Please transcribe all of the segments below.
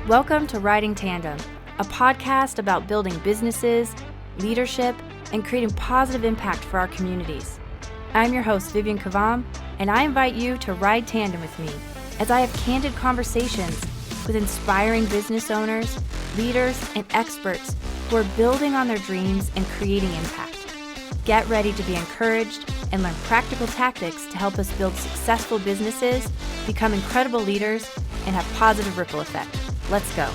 Welcome to Riding Tandem, a podcast about building businesses, leadership, and creating positive impact for our communities. I'm your host, Vivian Kavam, and I invite you to ride tandem with me as I have candid conversations with inspiring business owners, leaders, and experts who are building on their dreams and creating impact. Get ready to be encouraged and learn practical tactics to help us build successful businesses, become incredible leaders, and have positive ripple effect. Let's go.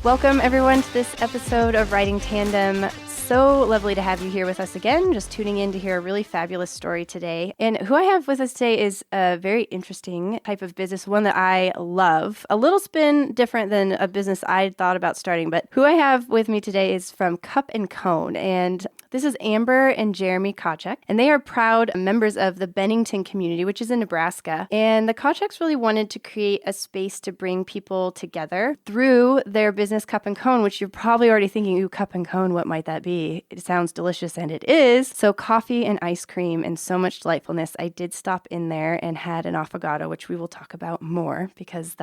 Welcome everyone to this episode of Riding Tandem. So lovely to have you here with us again, just tuning in to hear a really fabulous story today. And who I have with us today is a very interesting type of business, one that I love. A little spin different than a business I thought about starting, but who I have with me today is from Cup and Cone. And this is Amber and Jeremy Tkaczuk, and they are proud members of the Bennington community, which is in Nebraska. And the Tkaczuk's really wanted to create a space to bring people together through their business Cup and Cone, which you're probably already thinking, ooh, Cup and Cone, what might that be? It sounds delicious, and it is. So coffee and ice cream and so much delightfulness. I did stop in there and had an affogato, which we will talk about more because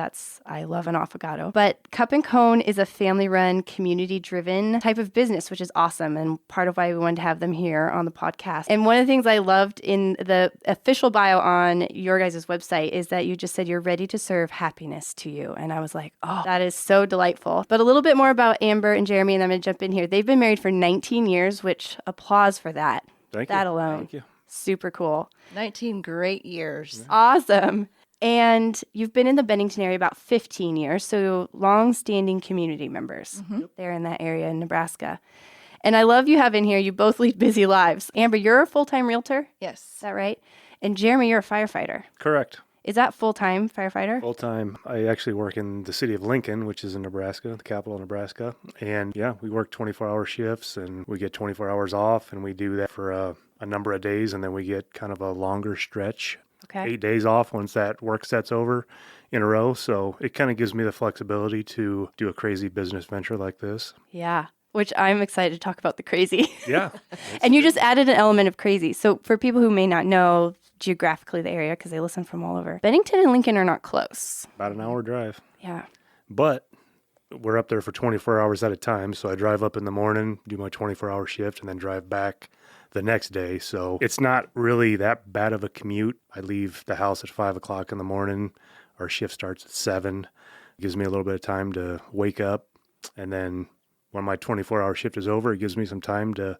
I love an affogato. But Cup and Cone is a family-run, community-driven type of business, which is awesome, and part of why we wanted to have them here on the podcast. And one of the things I loved in the official bio on your guys' website is that you just said you're ready to serve happiness to you. And I was like, oh, that is so delightful. But a little bit more about Amber and Jeremy, and I'm going to jump in here. They've been married for 19 years, which applause for that. Thank you. That alone. Thank you. Super cool. 19 great years. Awesome. And you've been in the Bennington area about 15 years, so long-standing community members there in that area in Nebraska. And I love you have in here, you both lead busy lives. Amber, you're a full-time realtor? Yes. Is that right? And Jeremy, you're a firefighter. Correct. Is that full-time firefighter? Full-time. I actually work in the city of Lincoln, which is in Nebraska, the capital of Nebraska. And yeah, we work 24-hour shifts and we get 24 hours off, and we do that for a number of days, and then we get kind of a longer stretch. Okay. 8 days off once that work set's over in a row. So it kind of gives me the flexibility to do a crazy business venture like this. Yeah. Which I'm excited to talk about the crazy. Yeah. And you just added an element of crazy. So for people who may not know geographically the area, because they listen from all over, Bennington and Lincoln are not close. About an hour drive. Yeah. But we're up there for 24 hours at a time. So I drive up in the morning, do my 24-hour shift, and then drive back the next day. So it's not really that bad of a commute. I leave the house at 5 o'clock in the morning. Our shift starts at 7. It gives me a little bit of time to wake up, and then when my 24-hour shift is over, it gives me some time to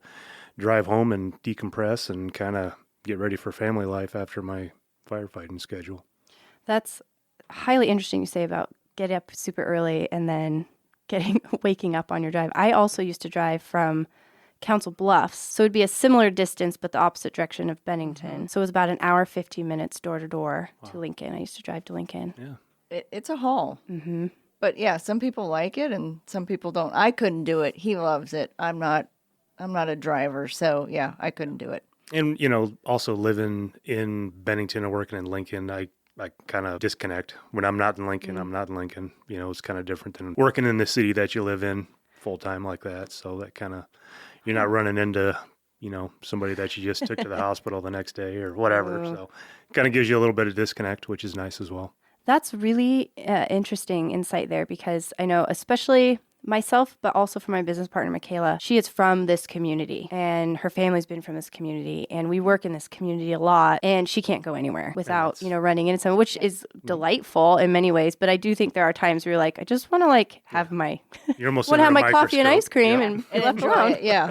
drive home and decompress and kind of get ready for family life after my firefighting schedule. That's highly interesting you say about get up super early and then waking up on your drive. I also used to drive from Council Bluffs, so it'd be a similar distance but the opposite direction of Bennington. So it was about an hour, 15 minutes door to door to Lincoln. I used to drive to Lincoln. Yeah. It's a haul. Mm-hmm. But yeah, some people like it and some people don't. I couldn't do it. He loves it. I'm not a driver, so yeah, I couldn't do it. And, also living in Bennington or working in Lincoln, I kind of disconnect. When I'm not in Lincoln, I'm not in Lincoln. It's kind of different than working in the city that you live in full-time like that. So that kind of, you're not running into, somebody that you just took to the hospital the next day or whatever. So it kind of gives you a little bit of disconnect, which is nice as well. That's really interesting insight there, because I know especially myself, but also for my business partner, Michaela, she is from this community and her family's been from this community, and we work in this community a lot, and she can't go anywhere without, running into someone, which is delightful in many ways. But I do think there are times where you're like, I just want to have my, You're almost want to have my coffee and ice cream and be left alone. Yeah.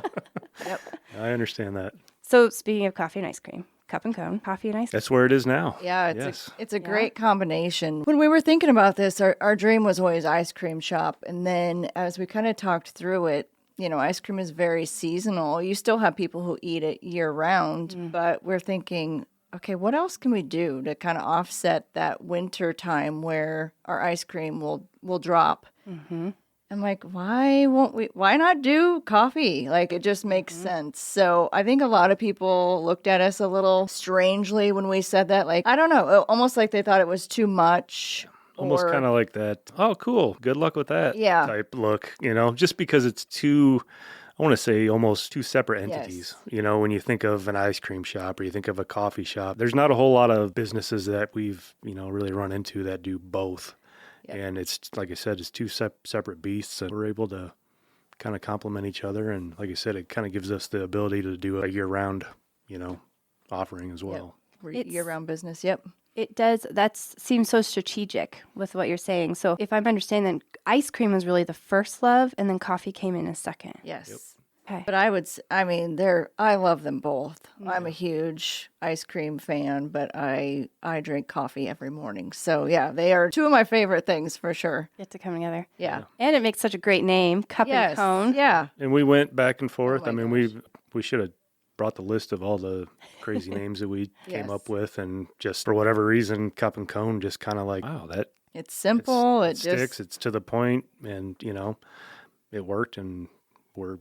Yep. I understand that. So speaking of coffee and ice cream, Cup and Cone, coffee and ice cream. That's where it is now. Yeah, it's a great combination. When we were thinking about this, our dream was always ice cream shop. And then as we kind of talked through it, ice cream is very seasonal. You still have people who eat it year round, but we're thinking, okay, what else can we do to kind of offset that winter time where our ice cream will drop? Mm-hmm. I'm like, why not do coffee? It just makes sense. So I think a lot of people looked at us a little strangely when we said that. I don't know, almost like they thought it was too much. Almost kind of like that, oh, cool, good luck with that type look, just because it's too, I want to say almost two separate entities. Yes. When you think of an ice cream shop or you think of a coffee shop, there's not a whole lot of businesses that we've, really run into that do both. And it's, like I said, it's two separate beasts, and we're able to kind of complement each other. And like I said, it kind of gives us the ability to do a year-round, offering as well. Yep. Year-round business. Yep. It does. That seems so strategic with what you're saying. So if I'm understanding, ice cream was really the first love, and then coffee came in a second. Yes. Yep. Okay. But I love them both. I'm a huge ice cream fan, but I drink coffee every morning. So yeah, they are two of my favorite things for sure. Get to come together. Yeah. And it makes such a great name, Cup and Cone. Yeah. And we went back and forth. Oh I my mean, we should have brought the list of all the crazy names that we came Yes. up with, and just for whatever reason, Cup and Cone just kind of like, wow, that It's simple. it It sticks. just It's to the point, and it worked, and we're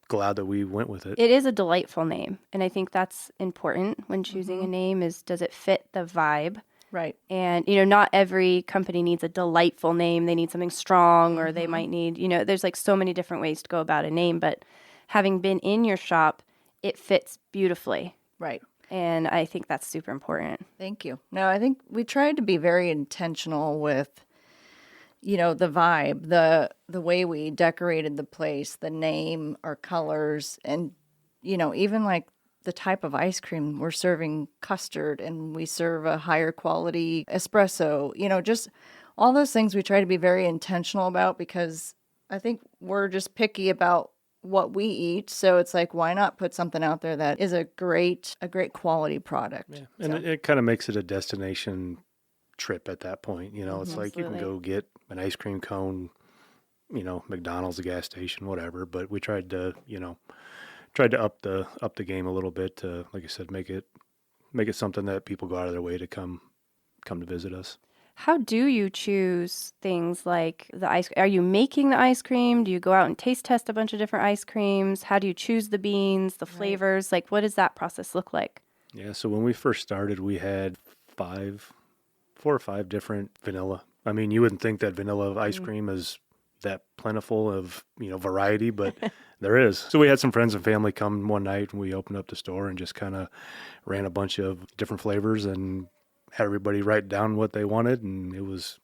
glad that we went with it. It is a delightful name. And I think that's important when choosing a name is, does it fit the vibe? right. And, not every company needs a delightful name. They need something strong, or they might need, there's like so many different ways to go about a name. But having been in your shop, it fits beautifully. Right. And I think that's super important. Thank you. No, I think we tried to be very intentional with, the vibe, the way we decorated the place, the name, our colors, and, even like the type of ice cream. We're serving custard, and we serve a higher quality espresso, just all those things we try to be very intentional about, because I think we're just picky about what we eat. So it's like, why not put something out there that is a great quality product? Yeah. And it kind of makes it a destination trip at that point. It's like you can go get an ice cream cone, McDonald's, a gas station, whatever. But we tried to up the game a little bit to, like I said, make it something that people go out of their way to come to visit us. How do you choose things like the ice? Are you making the ice cream? Do you go out and taste test a bunch of different ice creams? How do you choose the beans, the flavors? Like, what does that process look like? Yeah, so when we first started, we had 4 or 5 different vanilla. I mean, you wouldn't think that vanilla ice cream is that plentiful of, variety, but there is. So we had some friends and family come one night, and we opened up the store and just kind of ran a bunch of different flavors and had everybody write down what they wanted, and it was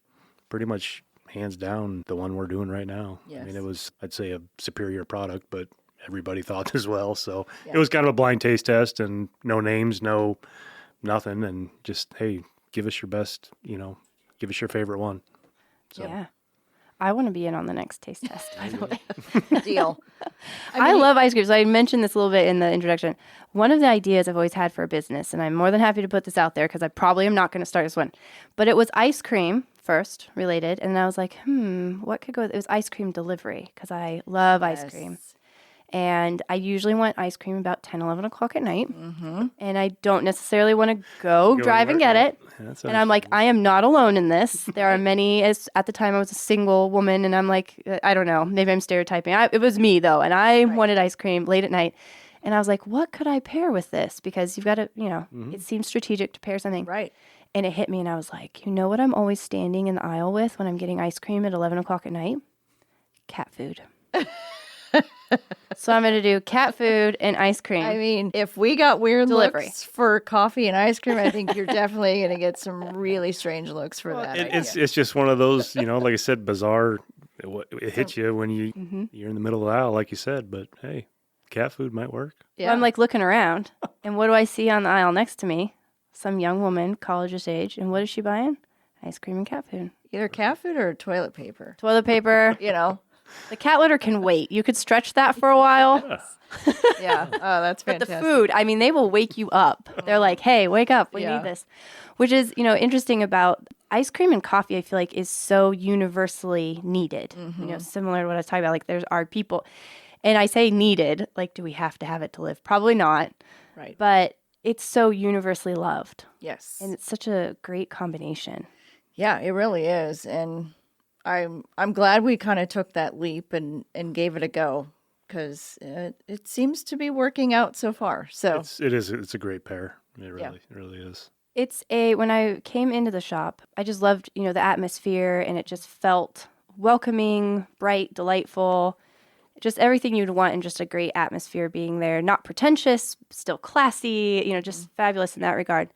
pretty much hands down the one we're doing right now. Yes. I mean, it was, I'd say, a superior product, but everybody thought as well. So it was kind of a blind taste test, and no names, no nothing, and just, hey, give us your best, give us your favorite one. So. Yeah. I want to be in on the next taste test, by the way. Deal. I love ice cream. So I mentioned this a little bit in the introduction. One of the ideas I've always had for a business, and I'm more than happy to put this out there because I probably am not going to start this one, but it was ice cream first related. And then I was like, what could go with it? It was ice cream delivery because I love ice cream. And I usually want ice cream about 10, 11 o'clock at night. Mm-hmm. And I don't necessarily want to go drive and get it. Yeah, and I'm like, I am not alone in this. There are many, at the time I was a single woman, and I'm like, I don't know, maybe I'm stereotyping. It was me though. And I wanted ice cream late at night. And I was like, what could I pair with this? Because you've got to, it seems strategic to pair something. Right. And it hit me, and I was like, you know what I'm always standing in the aisle with when I'm getting ice cream at 11 o'clock at night? Cat food. So I'm going to do cat food and ice cream. I mean, if we got weird Delivery. looks for coffee and ice cream, I think you're definitely going to get some really strange looks for that. It's just one of those, like I said, bizarre. It hits you when you're in the middle of the aisle, like you said. But hey, cat food might work. Yeah. Well, I'm like looking around, and what do I see on the aisle next to me? Some young woman, college age, and what is she buying? Ice cream and cat food. Either cat food or toilet paper. Toilet paper. The cat litter can wait. You could stretch that for a while. Yeah. Oh, that's fantastic. But the food, I mean, they will wake you up. They're like, hey, wake up. We need this. Which is, interesting about ice cream and coffee, I feel like is so universally needed. Similar to what I was talking about. Like there are people, and I say needed, like do we have to have it to live? Probably not. Right. But it's so universally loved. Yes. And it's such a great combination. Yeah, it really is. And I'm glad we kind of took that leap and gave it a go, because it seems to be working out so far. So it's a great pair. It really is. When I came into the shop, I just loved, the atmosphere, and it just felt welcoming, bright, delightful, just everything you'd want in just a great atmosphere being there. Not pretentious, still classy, just fabulous in that regard.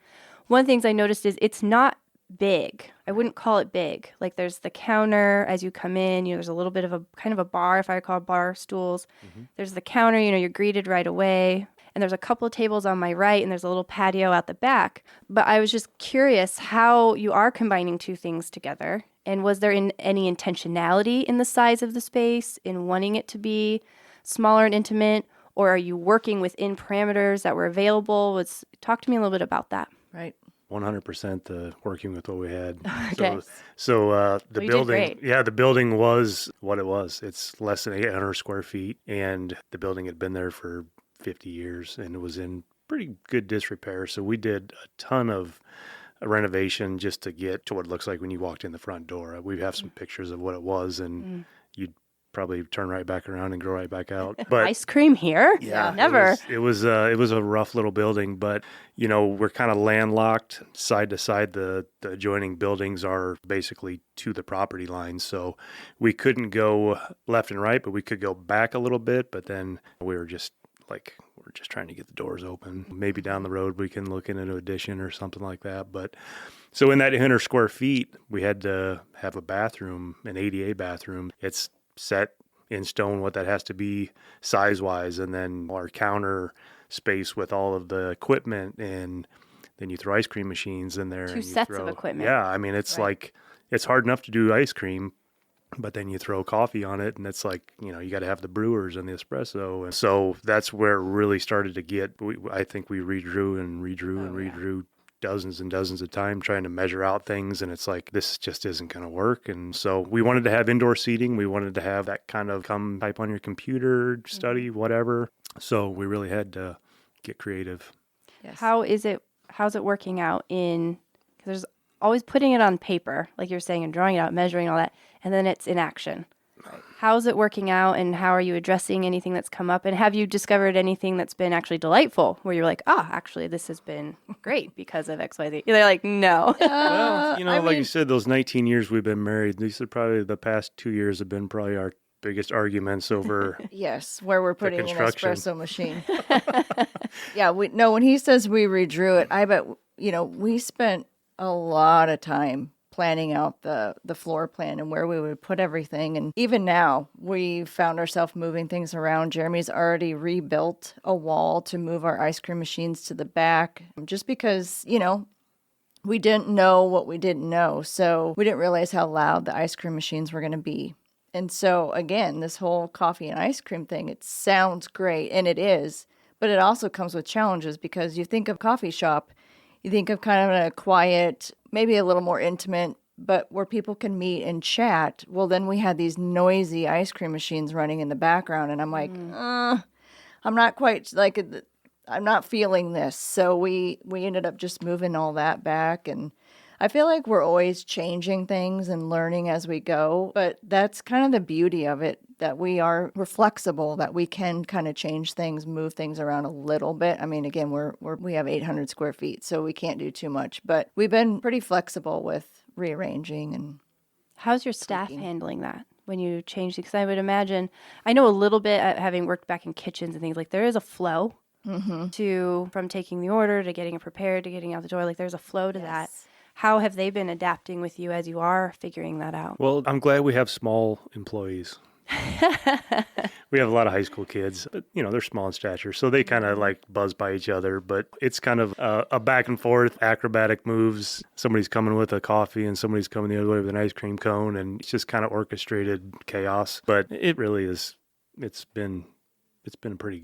One of the things I noticed is it's not big. I wouldn't call it big. Like there's the counter as you come in, there's a little bit of a kind of a bar, if I call bar stools. There's the counter, you're greeted right away. And there's a couple of tables on my right, and there's a little patio out the back. But I was just curious how you are combining two things together. And was there any intentionality in the size of the space, in wanting it to be smaller and intimate? Or are you working within parameters that were available? Talk to me a little bit about that. Right. 100% working with what we had. Okay. So the Well, you did building, great. the building was what it was. It's less than 800 square feet, and the building had been there for 50 years, and it was in pretty good disrepair. So we did a ton of renovation just to get to what it looks like when you walked in the front door. We have some pictures of what it was, and you'd probably turn right back around and go right back out. But Ice cream here? yeah, Never. It was a rough little building, but we're kind of landlocked side to side. The adjoining buildings are basically to the property line, so we couldn't go left and right, but we could go back a little bit. But then we're just trying to get the doors open. Maybe down the road we can look into an addition or something like that. But so in that 800 square feet, we had to have a bathroom, an ADA bathroom. It's set in stone what that has to be size-wise, and then our counter space with all of the equipment, and then you throw ice cream machines in there. Two and you sets throw, of equipment. Yeah, I mean, it's like, it's hard enough to do ice cream, but then you throw coffee on it, and it's like, you got to have the brewers and the espresso. And so that's where it really started to get, I think we redrew and redrew dozens and dozens of times trying to measure out things, and it's like, this just isn't going to work. And so we wanted to have indoor seating. We wanted to have that kind of come type on your computer, study, whatever. So we really had to get creative. Yes. How's it working out because there's always putting it on paper, like you're saying, and drawing it out, measuring all that, and then it's in action. Right. How's it working out, and how are you addressing anything that's come up? And have you discovered anything that's been actually delightful, where you're like, actually, this has been great because of X, Y, Z? They're like, no. Well, like you said, those 19 years we've been married, these are probably the past 2 years have been probably our biggest arguments over Yes, where we're putting an construction. espresso machine. Yeah, when he says we redrew it, I bet, we spent a lot of time planning out the floor plan and where we would put everything. And even now, we found ourselves moving things around. Jeremy's already rebuilt a wall to move our ice cream machines to the back, just because, we didn't know what we didn't know. So we didn't realize how loud the ice cream machines were going to be. And so, again, this whole coffee and ice cream thing, it sounds great, and it is, but it also comes with challenges, because you think of coffee shop, you think of kind of a quiet, maybe a little more intimate, but where people can meet and chat. Well, then we had these noisy ice cream machines running in the background, and I'm like, I'm not quite, I'm not feeling this. So we ended up just moving all that back, and I feel like we're always changing things and learning as we go, but that's kind of the beauty of it, that we're flexible, that we can kind of change things, move things around a little bit. I mean, again, we have 800 square feet, so we can't do too much, but we've been pretty flexible with rearranging. And how's your staff handling that when you change? Because I would imagine, I know a little bit, having worked back in kitchens and things, like there is a flow from taking the order to getting it prepared to getting out the door. Like there's a flow to that. How have they been adapting with you as you are figuring that out? Well, I'm glad we have small employees. We have a lot of high school kids, but they're small in stature, so they kind of like buzz by each other, but it's kind of a back and forth, acrobatic moves. Somebody's coming with a coffee and somebody's coming the other way with an ice cream cone, and it's just kind of orchestrated chaos. But it really is, it's been pretty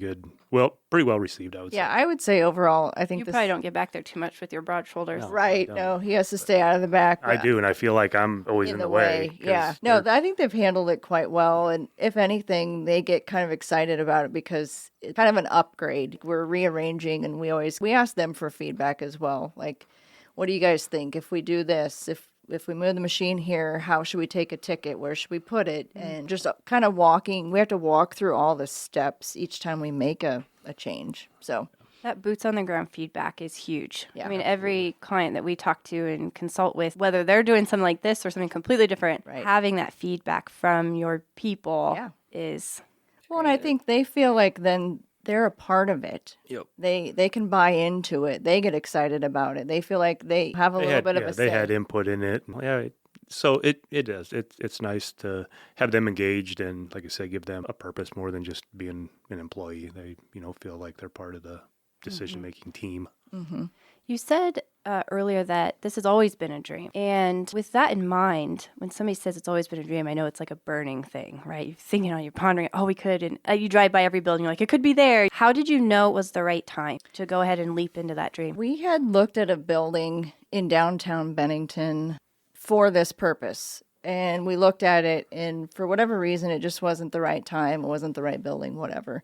well received, I would say. yeah, I would say overall, I think You probably don't get back there too much with your broad shoulders. No. Right. I don't. No, he has to stay out of the back. I do, and I feel like I'm always in the way. 'Cause Yeah. No, I think they've handled it quite well. And if anything, they get kind of excited about it because it's kind of an upgrade. We're rearranging, and we ask them for feedback as well. Like, what do you guys think if we do this? If we move the machine here, how should we take a ticket? Where should we put it? And just kind of we have to walk through all the steps each time we make a change. So That boots on the ground feedback is huge. Yeah, I mean, every client that we talk to and consult with, whether they're doing something like this or something completely different, Right. having that feedback from your people Yeah. is... Well, and I think they feel like then they're a part of it. Yep. They can buy into it. They get excited about it. They feel like they have a little bit of a say. They had input in it. Yeah, so it is. It's nice to have them engaged and, like I said, give them a purpose more than just being an employee. They, feel like they're part of the decision-making team. Mm-hmm. You said earlier that this has always been a dream. And with that in mind, when somebody says it's always been a dream, I know it's like a burning thing, right? You're thinking, you're pondering, we could. And you drive by every building, you're like, it could be there. How did you know it was the right time to go ahead and leap into that dream? We had looked at a building in downtown Bennington for this purpose. And we looked at it, and for whatever reason, it just wasn't the right time. It wasn't the right building, whatever.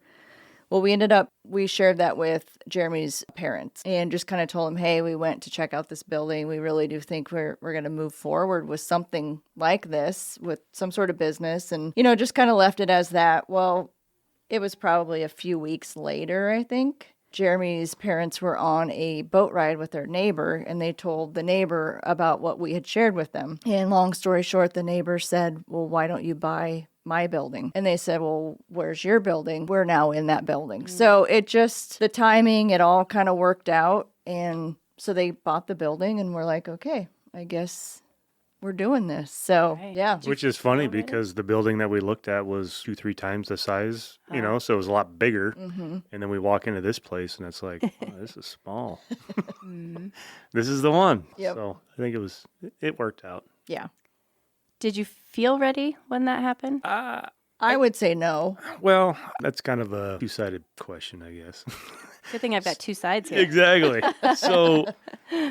Well, we shared that with Jeremy's parents and just kind of told them, hey, we went to check out this building. We really do think we're going to move forward with something like this, with some sort of business. And, just kind of left it as that. Well, it was probably a few weeks later, I think. Jeremy's parents were on a boat ride with their neighbor, and they told the neighbor about what we had shared with them. And long story short, the neighbor said, well, why don't you buy my building? And they said, well, where's your building? We're now in that building. Mm-hmm. So the timing, it all kind of worked out. And so they bought the building, and we're like, okay, I guess we're doing this. So, right. Yeah. Which is funny because the building that we looked at was 2-3 times the size, so it was a lot bigger. Mm-hmm. And then we walk into this place and it's like, this is small. This is the one. Yep. So I think it worked out. Yeah. Did you feel ready when that happened? I would say no. Well, that's kind of a two-sided question, I guess. Good thing I've got two sides here. Exactly. So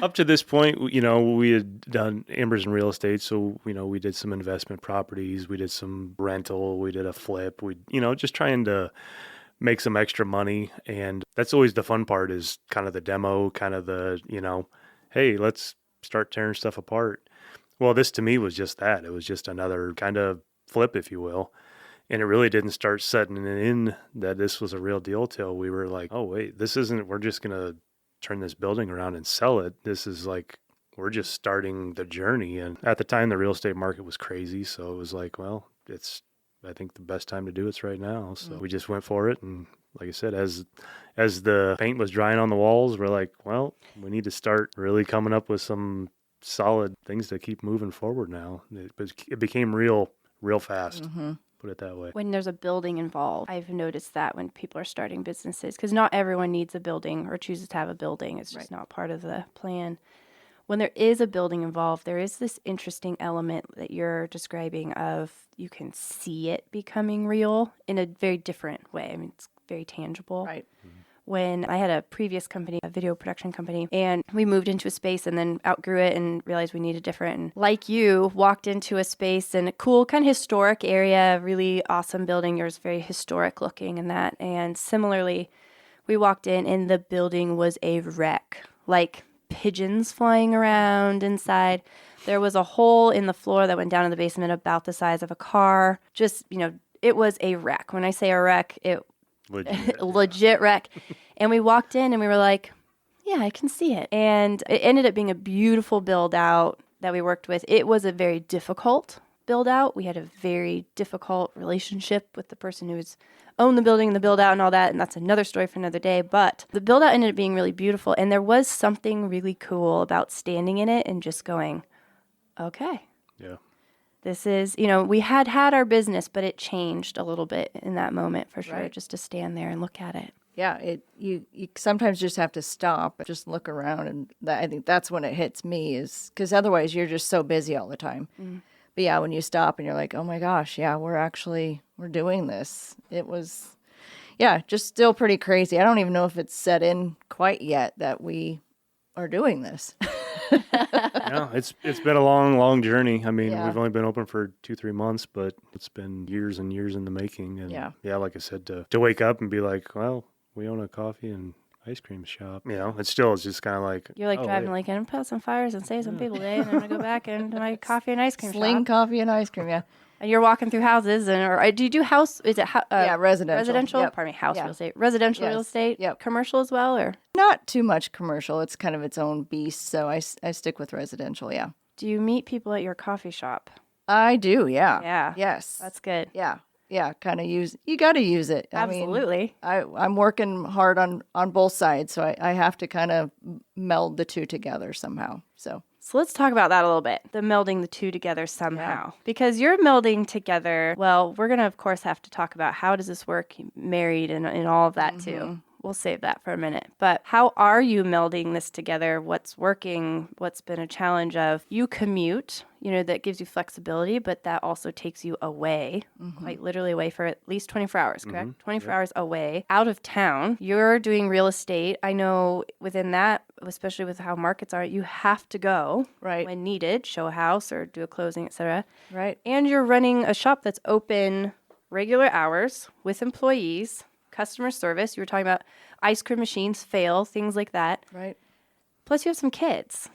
up to this point, we had done Amber's in real estate. So, we did some investment properties. We did some rental. We did a flip. We, just trying to make some extra money. And that's always the fun part, is kind of the demo, kind of the, hey, let's start tearing stuff apart. Well, this to me was just that. It was just another kind of flip, if you will. And it really didn't start setting in that this was a real deal till we were like, oh, wait, we're just going to turn this building around and sell it. This is like, we're just starting the journey. And at the time, the real estate market was crazy. So it was like, well, I think the best time to do it's right now. So we just went for it. And like I said, as the paint was drying on the walls, we're like, well, we need to start really coming up with some solid things to keep moving forward now. It became real fast. Mm-hmm. Put it that way. When there's a building involved, I've noticed that when people are starting businesses, because not everyone needs a building or chooses to have a building. It's just not part of the plan. When there is a building involved, there is this interesting element that you're describing of you can see it becoming real in a very different way. I mean, it's very tangible. Right. Mm-hmm. When I had a previous company, a video production company, and we moved into a space and then outgrew it and realized we needed different. And like you, walked into a space in a cool, kind of historic area, really awesome building. Yours very historic looking and that. And similarly, we walked in and the building was a wreck, like pigeons flying around inside. There was a hole in the floor that went down in the basement about the size of a car. Just, it was a wreck. When I say a wreck, legit wreck. And we walked in and we were like, yeah, I can see it. And it ended up being a beautiful build out that we worked with. It was a very difficult build out. We had a very difficult relationship with the person who's owned the building and the build out and all that. And that's another story for another day. But the build out ended up being really beautiful. And there was something really cool about standing in it and just going, okay. Yeah. This is, we had our business, but it changed a little bit in that moment for sure, just to stand there and look at it. Yeah, you sometimes just have to stop and just look around, and I think that's when it hits me, is because otherwise you're just so busy all the time. Mm. But yeah, when you stop and you're like, oh my gosh, yeah, we're doing this. It was, just still pretty crazy. I don't even know if it's set in quite yet that we are doing this. No, it's been a long journey. I mean, we've only been open for 2-3 months, but it's been years and years in the making. And like I said, to wake up and be like, well, we own a coffee and ice cream shop. It's just kind of like, you're like driving like, I'm gonna put out some fires and save some people today, and I'm gonna go back into my coffee and ice cream Sling shop. Coffee and ice cream, yeah. And you're walking through houses, or do you do house? Is it residential? Residential. Yep. Pardon me, house real estate. Residential real estate. Yep. Commercial as well, or not too much commercial. It's kind of its own beast, so I stick with residential. Yeah. Do you meet people at your coffee shop? I do. Yeah. Yeah. Yes. That's good. Yeah. kind of you got to use it. Absolutely. I'm working hard on both sides, so I have to kind of meld the two together somehow. So let's talk about that a little bit, the melding the two together somehow. Because you're melding together, well, we're going to, of course, have to talk about how does this work married and all of that too. We'll save that for a minute. But how are you melding this together? What's working? What's been a challenge of you commute, that gives you flexibility, but that also takes you away, quite literally away for at least 24 hours, correct? 24 hours away, out of town. You're doing real estate. I know within that, especially with how markets are, you have to go when needed, show a house or do a closing, etc. Right. And you're running a shop that's open regular hours with employees, customer service. You were talking about ice cream machines fail, things like that. Right. Plus you have some kids.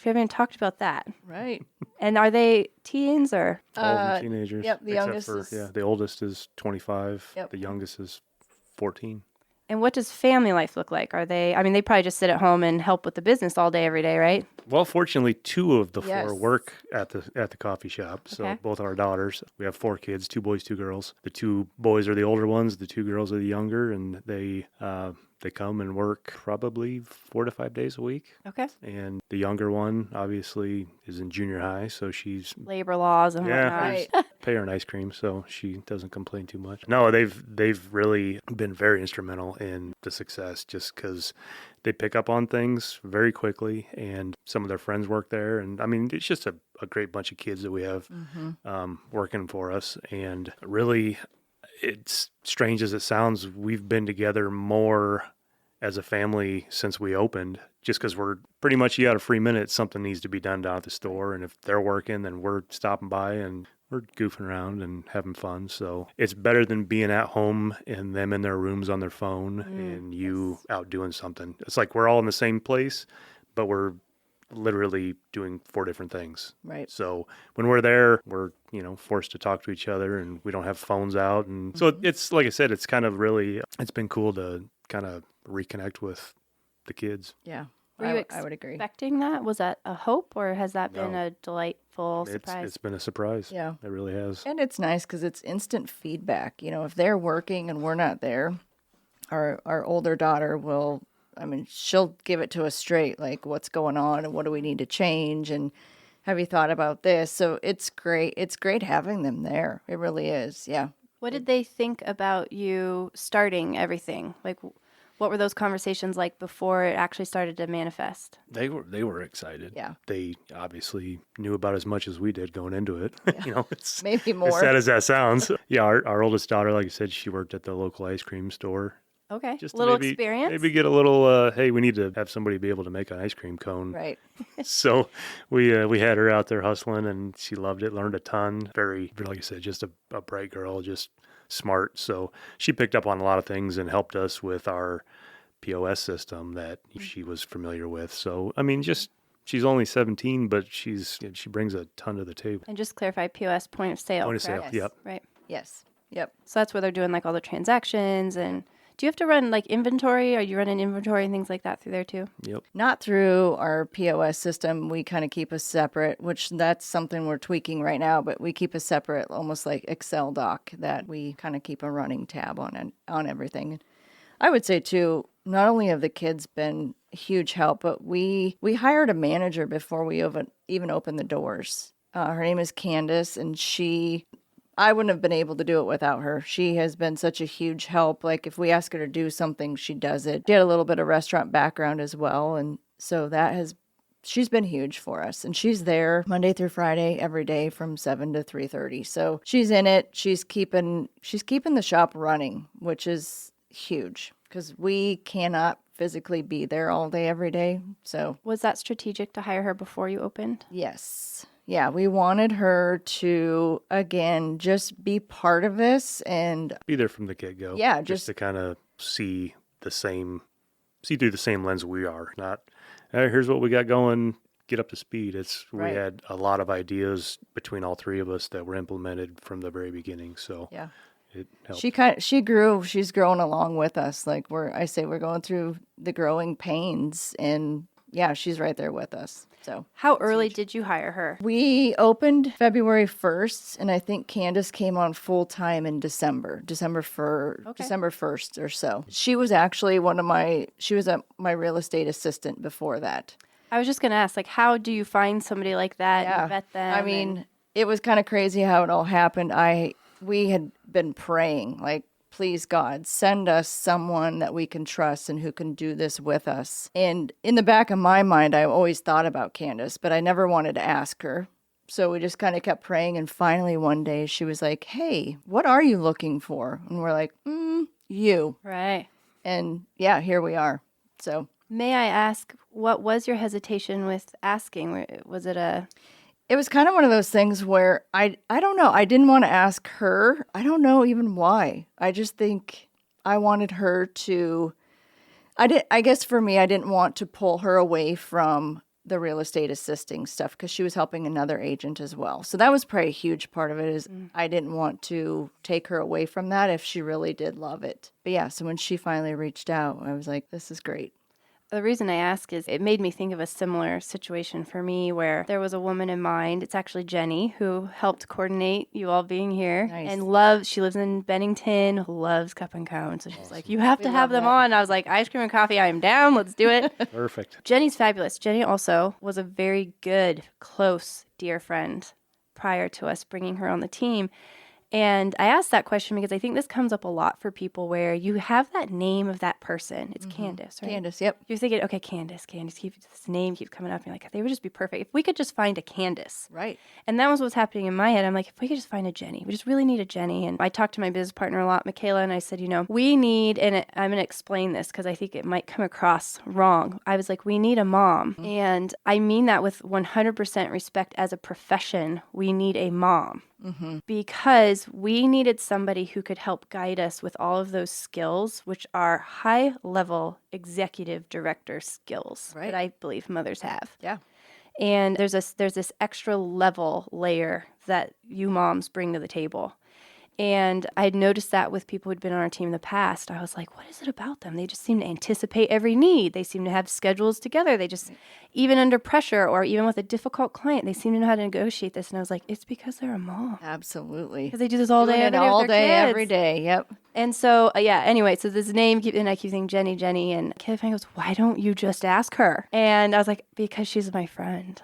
We haven't talked about that. Right. And are they teens or? All of them teenagers. Yep, the youngest is... the oldest is 25. Yep. The youngest is 14. And what does family life look like? Are they, they probably just sit at home and help with the business all day, every day, right? Well, fortunately, 2 of the 4 Yes. work at the coffee shop. So Okay. both our daughters, we have 4 kids, 2 boys, 2 girls. The 2 boys are the older ones. The 2 girls are the younger, and they come and work probably 4 to 5 days a week. Okay. And the younger one, obviously, is in junior high, so she's Labor laws and whatnot. Right. pay her an ice cream, so she doesn't complain too much. No, they've really been very instrumental in the success, just because they pick up on things very quickly, and some of their friends work there, and it's just a great bunch of kids that we have working for us, and really, it's strange as it sounds, we've been together more as a family since we opened, just because we're pretty much, you got a free minute, something needs to be done down at the store. And if they're working, then we're stopping by and we're goofing around and having fun. So it's better than being at home and them in their rooms on their phone and you out doing something. It's like we're all in the same place, but we're literally doing 4 different things. Right. So when we're there, we're, forced to talk to each other and we don't have phones out. And so it's, like I said, it's kind of really, it's been cool to kind of reconnect with the kids. Yeah. Were you I would agree. expecting that? Was that a hope or has that been No. a delightful surprise? It's been a surprise. Yeah. It really has. And it's nice because it's instant feedback. If they're working and we're not there, our older daughter will, she'll give it to us straight, like what's going on and what do we need to change and have you thought about this? So it's great. It's great having them there. It really is. Yeah. What did they think about you starting everything? Like, what were those conversations like before it actually started to manifest? They were excited. Yeah. They obviously knew about as much as we did going into it. It's Maybe as more. sad as that sounds. Yeah, our oldest daughter, like I said, she worked at the local ice cream store. Okay. Just A to little maybe, experience? Maybe get a little, hey, we need to have somebody be able to make an ice cream cone. Right. So we had her out there hustling, and she loved it, learned a ton. Very, like I said, just a bright girl, just smart. So she picked up on a lot of things and helped us with our POS system that she was familiar with. So, she's only 17, but she brings a ton to the table. And just clarify, POS, point of sale. Point of sale, correct? yep. Right. Yes. Yep. So that's where they're doing like all the transactions. And do you have to run like inventory? Are you running inventory and things like that through there too? Yep. Not through our POS system. We kind of keep a separate, which that's something we're tweaking right now, but we keep a separate, almost like Excel doc that we kind of keep a running tab on everything. I would say too, not only have the kids been a huge help, but we hired a manager before we even opened the doors. Her name is Candace, and I wouldn't have been able to do it without her. She has been such a huge help. Like if we ask her to do something, she does it. She had a little bit of restaurant background as well, and so she's been huge for us. And she's there Monday through Friday every day from 7 to 3:30. So she's in it. She's keeping the shop running, which is huge because we cannot physically be there all day every day. So Was that strategic to hire her before you opened? yes. Yeah, we wanted her to, again, just be part of this and Be there from the get-go. Yeah, just to kind of see through the same lens we are. Not, hey, here's what we got going, get up to speed. Right. We had a lot of ideas between all 3 of us that were implemented from the very beginning. So yeah. it helped. She's grown along with us. Like we're going through the growing pains and yeah, she's right there with us. So How early did you hire her? we opened February 1st, and I think Candace came on full time in December 1st or so. She was actually she was my real estate assistant before that. I was just going to ask, like, how do you find somebody like that and vet them? I mean, it was kind of crazy how it all happened. We had been praying, like, please God, send us someone that we can trust and who can do this with us. And in the back of my mind, I always thought about Candace, but I never wanted to ask her. So we just kind of kept praying. And finally one day she was like, hey, what are you looking for? And we're like, you. Right. And yeah, here we are. So may I ask, what was your hesitation with asking? Was it it was kind of one of those things where I don't know. I didn't want to ask her. I don't know even why. I just think I wanted her to, I guess for me, I didn't want to pull her away from the real estate assisting stuff because she was helping another agent as well. So that was probably a huge part of it is I didn't want to take her away from that if she really did love it. But yeah, so when she finally reached out, I was like, this is great. The reason I ask is it made me think of a similar situation for me where there was a woman in mind. It's actually Jenny who helped coordinate you all being here and she lives in Bennington, loves Cup and Cone. So she's like, you have to have them on. I was like, ice cream and coffee, I am down. Let's do it. Perfect. Jenny's fabulous. Jenny also was a very good, close, dear friend prior to us bringing her on the team. And I asked that question because I think this comes up a lot for people where you have that name of that person. It's Candace, right? Candace, yep. You're thinking, okay, Candace, this name keeps coming up. And you're like, they would just be perfect. If we could just find a Candace. Right. And that was what's happening in my head. I'm like, if we could just find a Jenny, we just really need a Jenny. And I talked to my business partner a lot, Michaela, and I said, we need, and I'm going to explain this because I think it might come across wrong. I was like, we need a mom. And I mean that with 100% respect as a profession. We need a mom. Because we needed somebody who could help guide us with all of those skills, which are high-level executive director skills that I believe mothers have. Yeah. And there's this extra level layer that you moms bring to the table. And I had noticed that with people who'd been on our team in the past. I was like, what is it about them? They just seem to anticipate every need. They seem to have schedules together. They just, even under pressure or even with a difficult client, they seem to know how to negotiate this. And I was like, it's because they're a mom. Absolutely. Because they do this all day, every day with their kids. Every day. Yep. And so, anyway, so this name, and I keep saying Jenny, and Kevin goes, why don't you just ask her? And I was like, because she's my friend.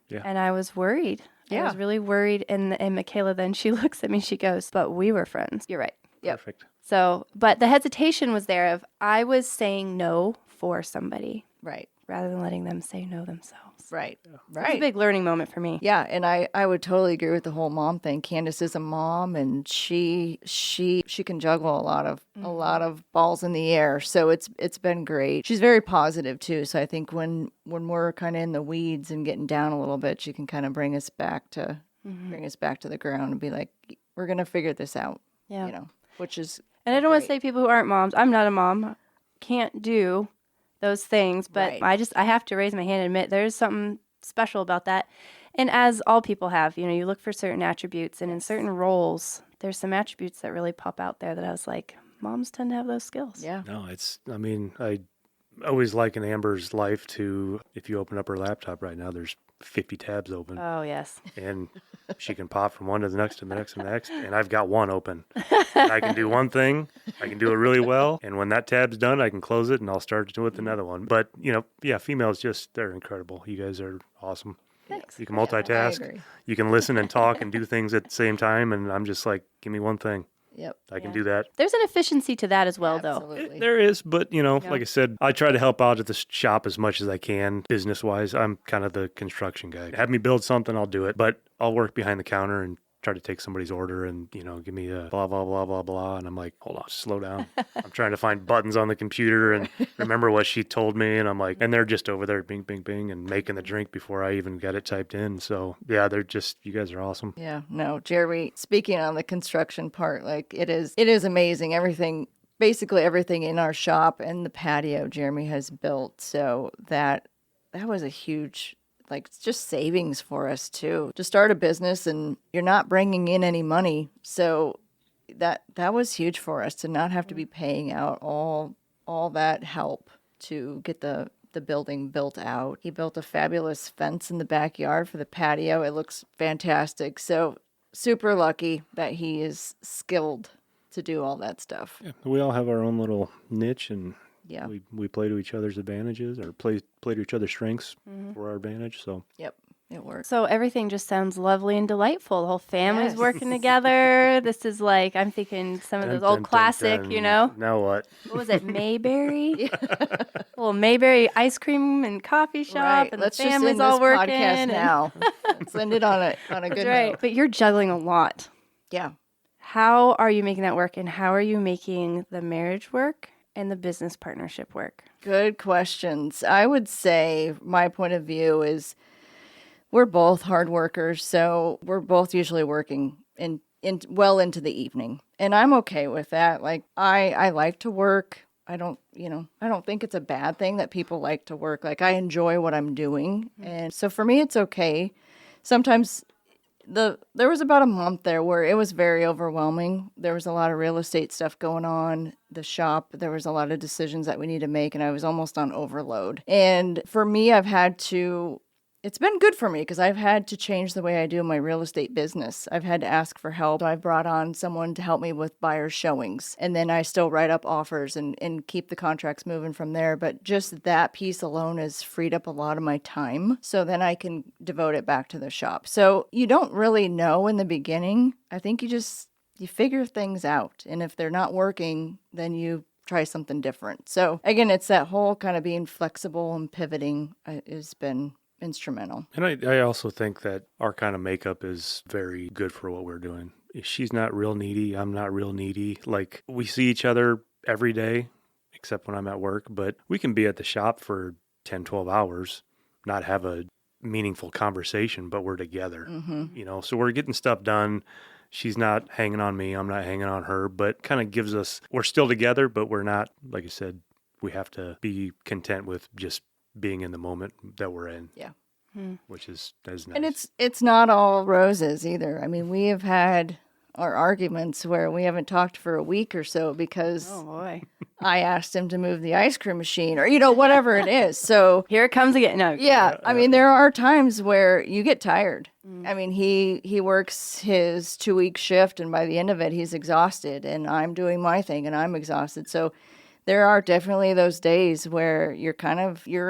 Yeah. And I was worried. Yeah. I was really worried. And Michaela, then she looks at me, she goes, but we were friends. You're right. Yep. Perfect. So, but the hesitation was there of I was saying no for somebody. Right. Rather than letting them say no themselves. Right. It was Right. a big learning moment for me. Yeah, and I would totally agree with the whole mom thing. Candace is a mom, and she can juggle a lot of balls in the air. So it's been great. She's very positive too. So I think when we're kind of in the weeds and getting down a little bit, she can kind of bring us back to the ground and be like, we're gonna figure this out. Yeah. Which is. And I don't want to say people who aren't moms. I'm not a mom. Can't do those things, but Right. I have to raise my hand and admit there's something special about that. And as all people have, you look for certain attributes, and in certain roles, there's some attributes that really pop out there that I was like, moms tend to have those skills. Yeah. No, I always liken Amber's life to if you open up her laptop right now, there's 50 tabs open. Oh, yes. And she can pop from one to the next to the next to the next. And I've got one open. And I can do one thing. I can do it really well. And when that tab's done, I can close it and I'll start with another one. But, females they're incredible. You guys are awesome. Thanks. You can multitask. agree. You can listen and talk and do things at the same time. And I'm just like, give me one thing. Yep. I can do that. There's an efficiency to that as well, though. Absolutely. There is, but, like I said, I try to help out at the shop as much as I can business-wise. I'm kind of the construction guy. Have me build something, I'll do it. But I'll work behind the counter and try to take somebody's order and, give me a blah, blah, blah, blah, blah. And I'm like, hold on, slow down. I'm trying to find buttons on the computer and remember what she told me. And I'm like, and they're just over there, bing, bing, bing, and making the drink before I even got it typed in. So, yeah, you guys are awesome. Yeah, no, Jeremy, speaking on the construction part, like it is amazing. Basically everything in our shop and the patio Jeremy has built. So that was a huge, it's just savings for us too. To start a business and you're not bringing in any money. So that was huge for us to not have to be paying out all that help to get the the building built out. He built a fabulous fence in the backyard for the patio. It looks fantastic. So super lucky that he is skilled to do all that stuff. Yeah, we all have our own little niche, and Yeah. we play to each other's advantages, or play to each other's strengths for our advantage. So Yep. It works. So everything just sounds lovely and delightful. The whole family's Yes. working together. This is like, I'm thinking some of those old classic, you know? Now what? What was it, Mayberry? Well, Mayberry ice cream and coffee shop, Right. and Let's the just family's end all this working. podcast and- now. Let's end it on a good That's right. note. But you're juggling a lot. Yeah. How are you making that work, and how are you making the marriage work and the business partnership work? Good questions. I would say my point of view is we're both hard workers, so we're both usually working in well into the evening. And I'm okay with that. Like I like to work. I don't think it's a bad thing that people like to work. Like I enjoy what I'm doing. And so for me it's okay. Sometimes there was about a month there where it was very overwhelming. There was a lot of real estate stuff going on, the shop. There was a lot of decisions that we need to make, and I was almost on overload. And for me, it's been good for me because I've had to change the way I do my real estate business. I've had to ask for help. I've brought on someone to help me with buyer showings. And then I still write up offers and keep the contracts moving from there. But just that piece alone has freed up a lot of my time. So then I can devote it back to the shop. So you don't really know in the beginning. I think you figure things out. And if they're not working, then you try something different. So again, it's that whole kind of being flexible and pivoting has been instrumental. And I also think that our kind of makeup is very good for what we're doing. She's not real needy. I'm not real needy. Like we see each other every day, except when I'm at work, but we can be at the shop for 10, 12 hours, not have a meaningful conversation, but we're together, so we're getting stuff done. She's not hanging on me. I'm not hanging on her, but kind of gives us, we're still together, but we're not, like I said, we have to be content with just being in the moment that we're in. Yeah. Which is nice. And it's not all roses either. I mean, we have had our arguments where we haven't talked for a week or so because Oh, boy. I asked him to move the ice cream machine or, whatever it is. So, Here it comes again. No. yeah, I mean, there are times where you get tired. I mean, he works his 2-week shift, and by the end of it, he's exhausted, and I'm doing my thing, and I'm exhausted. So there are definitely those days where you're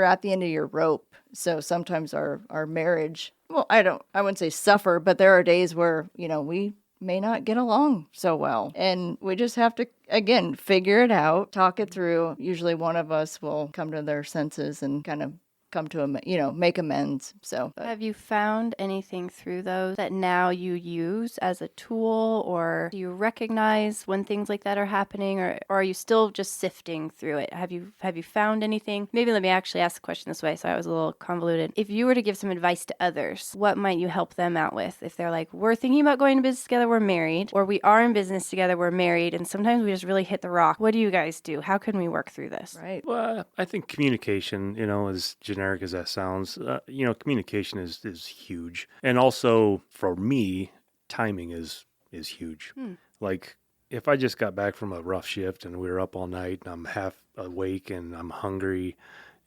at the end of your rope. So sometimes our marriage, well, I wouldn't say suffer, but there are days where, we may not get along so well. And we just have to, again, figure it out, talk it through. Usually one of us will come to their senses and kind of come to make amends. So Have you found anything through those that now you use as a tool, or do you recognize when things like that are happening, or are you still just sifting through it? Have you found anything? Maybe let me actually ask the question this way, so I was a little convoluted. If you were to give some advice to others, what might you help them out with? If they're like, we're thinking about going to business together, we're married, or we are in business together, we're married, and sometimes we just really hit the rock. What do you guys do? How can we work through this? right. Well, I think communication, as generic as that sounds, communication is huge. And also for me, timing is huge. Like if I just got back from a rough shift and we were up all night and I'm half awake and I'm hungry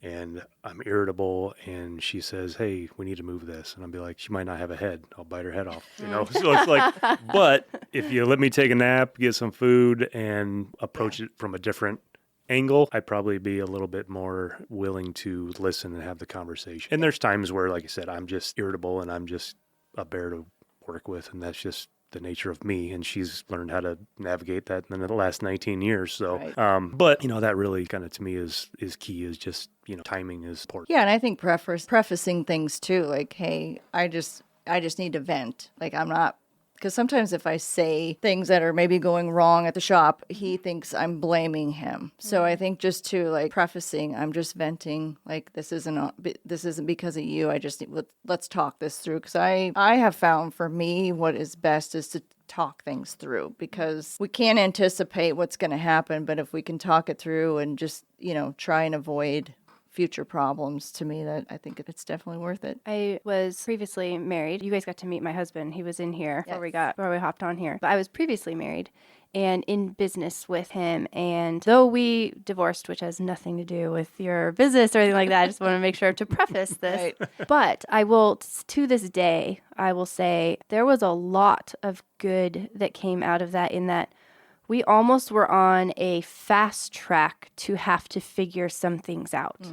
and I'm irritable and she says, hey, we need to move this. And I'll be like, she might not have a head. I'll bite her head off. So it's like, but if you let me take a nap, get some food and approach it from a different angle, I'd probably be a little bit more willing to listen and have the conversation. And there's times where, like I said, I'm just irritable and I'm just a bear to work with, and that's just the nature of me. And she's learned how to navigate that in the last 19 years. So, Right. but that really kind of to me is key. Is just timing is important. Yeah, and I think prefacing things too, like, hey, I just need to vent. Like I'm not. Because sometimes if I say things that are maybe going wrong at the shop, he thinks I'm blaming him. So I think just to like prefacing, I'm just venting. Like this isn't because of you. I just let's talk this through. Because I have found for me what is best is to talk things through, because we can't anticipate what's going to happen. But if we can talk it through and just try and avoid future problems to me that I think it's definitely worth it. I was previously married. You guys got to meet my husband. He was in here before we hopped on here. But I was previously married and in business with him. And though we divorced, which has nothing to do with your business or anything like that, I just want to make sure to preface this. Right. But I will, to this day, I will say there was a lot of good that came out of that, in that we almost were on a fast track to have to figure some things out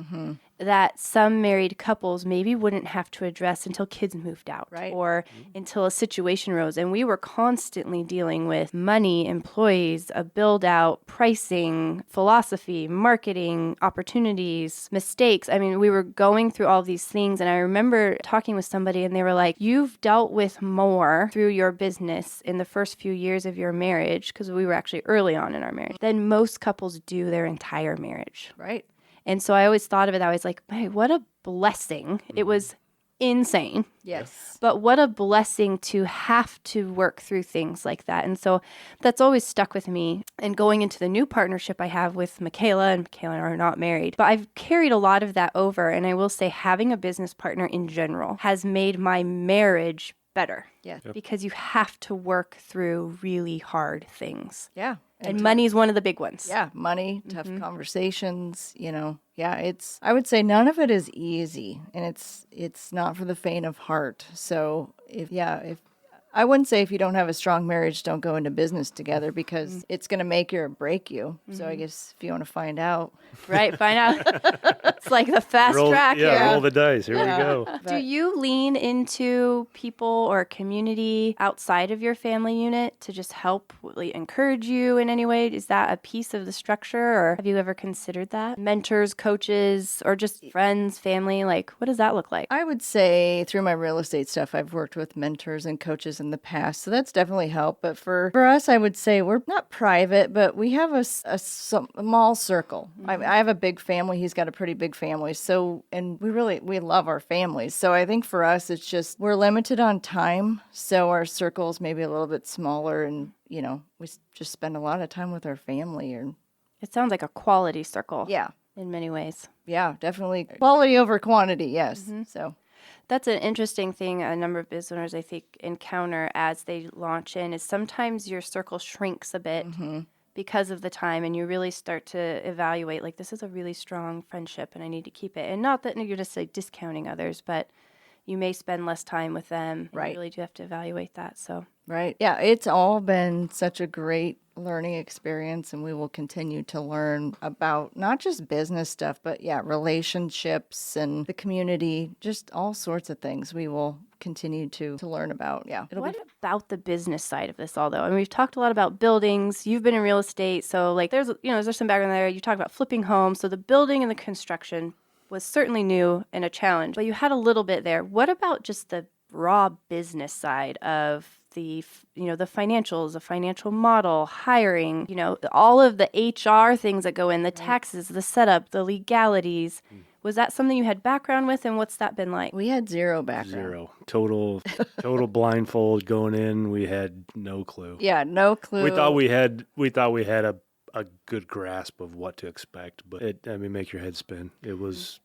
that some married couples maybe wouldn't have to address until kids moved out, Right. or until a situation arose. And we were constantly dealing with money, employees, a build out, pricing, philosophy, marketing, opportunities, mistakes. I mean, we were going through all these things. And I remember talking with somebody and they were like, you've dealt with more through your business in the first few years of your marriage, because we were actually early on in our marriage, than most couples do their entire marriage. Right. And so I always thought of it, I was like, hey, what a blessing. It was insane. Yes. But what a blessing to have to work through things like that. And so that's always stuck with me. And going into the new partnership I have with Michaela, and Michaela and I are not married, but I've carried a lot of that over. And I will say having a business partner in general has made my marriage better. Yeah. Because you have to work through really hard things. Yeah. And money is one of the big ones. Yeah, money, tough conversations, I would say none of it is easy, and it's not for the faint of heart. So if I wouldn't say if you don't have a strong marriage, don't go into business together, because it's going to make you or break you. So I guess if you want to find out. Right, find out. It's like the fast track here. Roll the dice. Here we go. Do you lean into people or community outside of your family unit to just help encourage you in any way? Is that a piece of the structure, or have you ever considered that? Mentors, coaches, or just friends, family? Like, what does that look like? I would say through my real estate stuff, I've worked with mentors and coaches in the past, so that's definitely helped. But for us, I would say we're not private, but we have a small circle. I have a big family. He's got a pretty big family. So, and we love our families. So I think for us, it's just we're limited on time. So our circle's maybe a little bit smaller, and we just spend a lot of time with our family. It sounds like a quality circle. Yeah. In many ways. Yeah, definitely quality over quantity. Yes. So. That's an interesting thing a number of business owners, I think, encounter as they launch in, is sometimes your circle shrinks a bit because of the time, and you really start to evaluate, like, this is a really strong friendship and I need to keep it. And not that you're just discounting others, but you may spend less time with them. Right. You really do have to evaluate that. So. Right. Yeah, it's all been such a great learning experience, and we will continue to learn about not just business stuff, but relationships and the community, just all sorts of things we will continue to learn about. Yeah. What about the business side of this all, though? I mean, we've talked a lot about buildings. You've been in real estate, so there's some background there. You talked about flipping homes, so the building and the construction was certainly new and a challenge, but you had a little bit there. What about just the raw business side of the financials, the financial model, hiring, all of the HR things that go in, the taxes, the setup, the legalities? Was that something you had background with, and what's that been like? We had zero background. Zero. Total blindfold going in. We had no clue. Yeah, no clue. We thought we had a good grasp of what to expect, but make your head spin. It was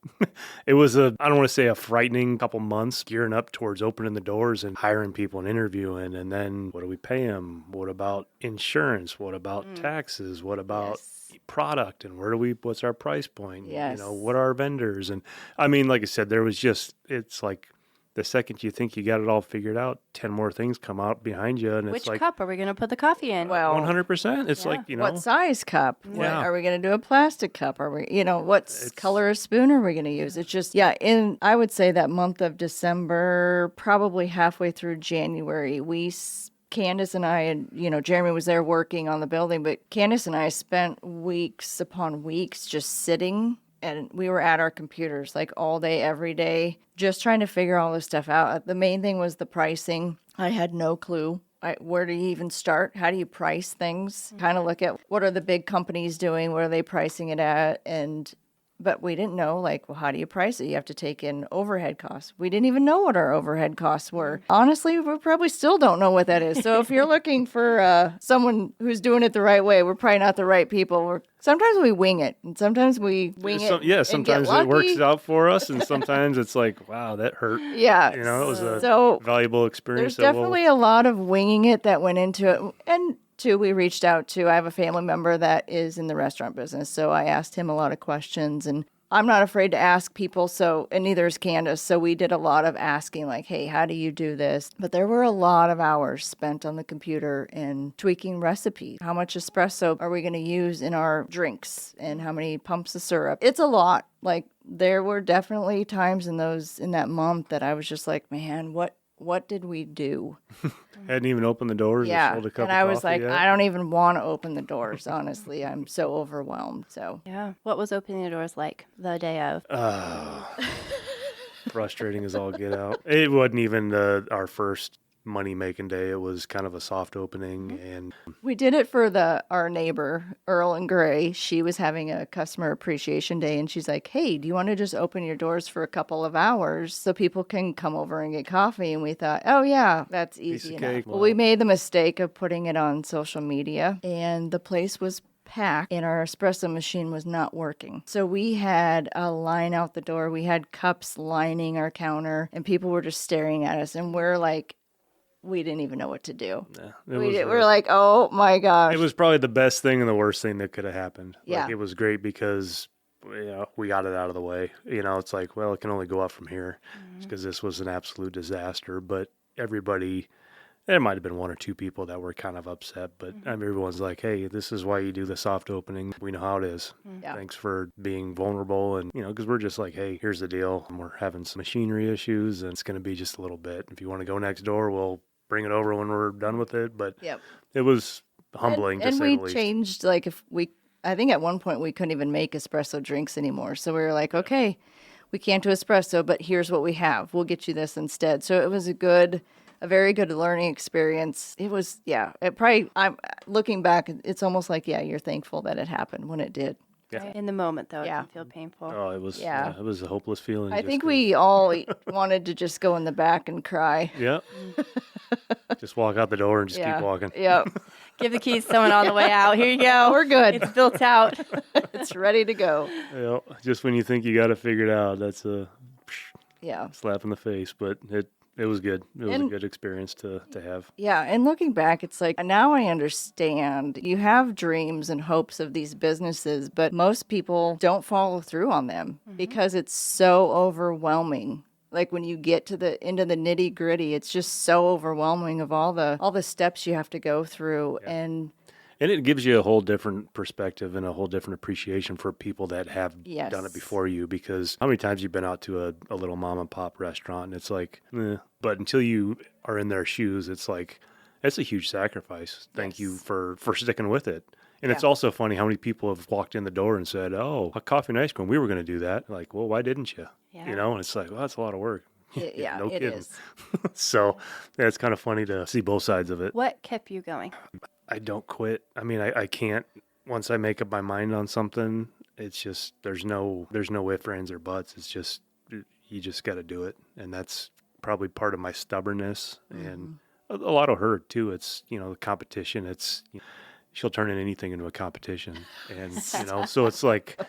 I don't want to say a frightening couple months gearing up towards opening the doors and hiring people and interviewing. And then what do we pay them? What about insurance? What about taxes? What about product? And what's our price point? Yes. What are our vendors? And like I said, it's like the second you think you got it all figured out, 10 more things come out behind you. And Which it's like, cup are we going to put the coffee in? Well, 100%. It's what size cup? Yeah. Are we going to do a plastic cup? Are we, what color of spoon are we going to use? It's just, I would say that month of December, probably halfway through January, Candace and I, and Jeremy was there working on the building, but Candace and I spent weeks upon weeks just sitting, and we were at our computers all day, every day, just trying to figure all this stuff out. The main thing was the pricing. I had no clue. Where do you even start? How do you price things? Kind of look at what are the big companies doing? What are they pricing it at? But we didn't know, how do you price it? You have to take in overhead costs. We didn't even know what our overhead costs were. Honestly, we probably still don't know what that is. So if you're looking for someone who's doing it the right way, we're probably not the right people. We're Sometimes we wing it, and sometimes we wing it. Yeah, and sometimes get it works lucky. out for us, and sometimes it's like, wow, that hurt. Yeah. You know, it was a So valuable experience. there's definitely a lot of winging it that went into it. And two, we reached out to, I have a family member that is in the restaurant business. So I asked him a lot of questions, and I'm not afraid to ask people. So, and neither is Candace. So we did a lot of asking, like, hey, how do you do this? But there were a lot of hours spent on the computer and tweaking recipes. How much espresso are we going to use in our drinks? And how many pumps of syrup? It's a lot. Like, there were definitely times in that month that I was just like, man, what did we do? Hadn't even opened the doors. Or Yeah. sold a cup And of I was coffee like, yet. I don't even want to open the doors, honestly. I'm so overwhelmed. So, Yeah. What was opening the doors like the day of? Frustrating as all get out. It wasn't even our first money-making day. It was kind of a soft opening, and we did it for our neighbor, Earl and Gray. She was having a customer appreciation day, and she's like, hey, do you want to just open your doors for a couple of hours so people can come over and get coffee? And we thought, oh, yeah, that's easy of enough. cake. Well, we made the mistake of putting it on social media, and the place was packed and our espresso machine was not working. So we had a line out the door. We had cups lining our counter, and people were just staring at us, and we're like, we didn't even know what to do. We're like, oh my gosh. It was probably the best thing and the worst thing that could have happened. Yeah. Like, it was great because we got it out of the way. It's like, well, it can only go up from here because this was an absolute disaster. But everybody, there might have been one or two people that were kind of upset, but everyone's like, hey, this is why you do the soft opening. We know how it is. Yeah. Thanks for being vulnerable. And, because we're just like, hey, here's the deal. And we're having some machinery issues, and it's going to be just a little bit. If you want to go next door, we'll bring it over when we're done with it. But it was humbling to and say we the least. changed, like, I think at one point we couldn't even make espresso drinks anymore. So we were like, okay, we can't do espresso, but here's what we have. We'll get you this instead. So it was a very good learning experience. It was, I'm looking back, it's almost like, you're thankful that it happened when it did. Yeah. In the moment, though, it Yeah. can feel painful. Oh, it was it was a hopeless feeling. I just think 'cause- we all wanted to just go in the back and cry. Yeah. Just walk out the door and just keep walking. Yep. Give the keys to someone on the way out. Here you go. We're good. It's built out. It's ready to go. Yeah. Just when you think you got it figured out, that's a Yeah. slap in the face. But it was good. It was a And- good experience to have. Yeah, and looking back, it's like, now I understand. You have dreams and hopes of these businesses, but most people don't follow through on them because it's so overwhelming. Like, when you get to the end of the nitty gritty, it's just so overwhelming of all the steps you have to go through. And it gives you a whole different perspective and a whole different appreciation for people that have done it before you. Because how many times you've been out to a little mom and pop restaurant and it's like, but until you are in their shoes, it's like, it's a huge sacrifice. Thank you for sticking with it. And it's also funny how many people have walked in the door and said, oh, a coffee and ice cream, we were going to do that. Like, well, why didn't you? Yeah. And it's like, well, that's a lot of work. No it kidding. is. So it's kind of funny to see both sides of it. What kept you going? I don't quit. I mean, I can't. Once I make up my mind on something, it's just there's no ifs, ands, or buts. It's just you just got to do it, and that's probably part of my stubbornness and a lot of her too. It's the competition. It's she'll turn anything into a competition, and so it's like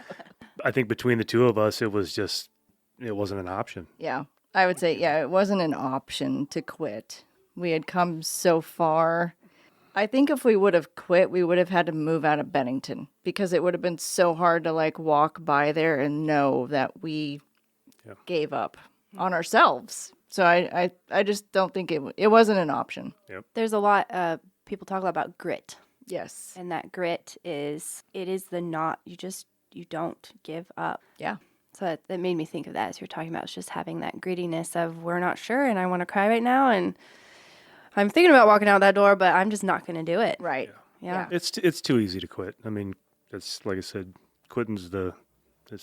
I think between the two of us, it wasn't an option. Yeah, I would say, it wasn't an option to quit. We had come so far. I think if we would have quit, we would have had to move out of Bennington because it would have been so hard to walk by there and know that we gave up on ourselves. So I just don't think it wasn't an option. Yep. There's a lot of people talk about grit. Yes. And that grit is you don't give up. Yeah. So that made me think of that as you're talking about. It's just having that grittiness of we're not sure and I want to cry right now and I'm thinking about walking out that door, but I'm just not going to do it. Right. Yeah. It's too easy to quit. I mean, that's like I said, quitting's the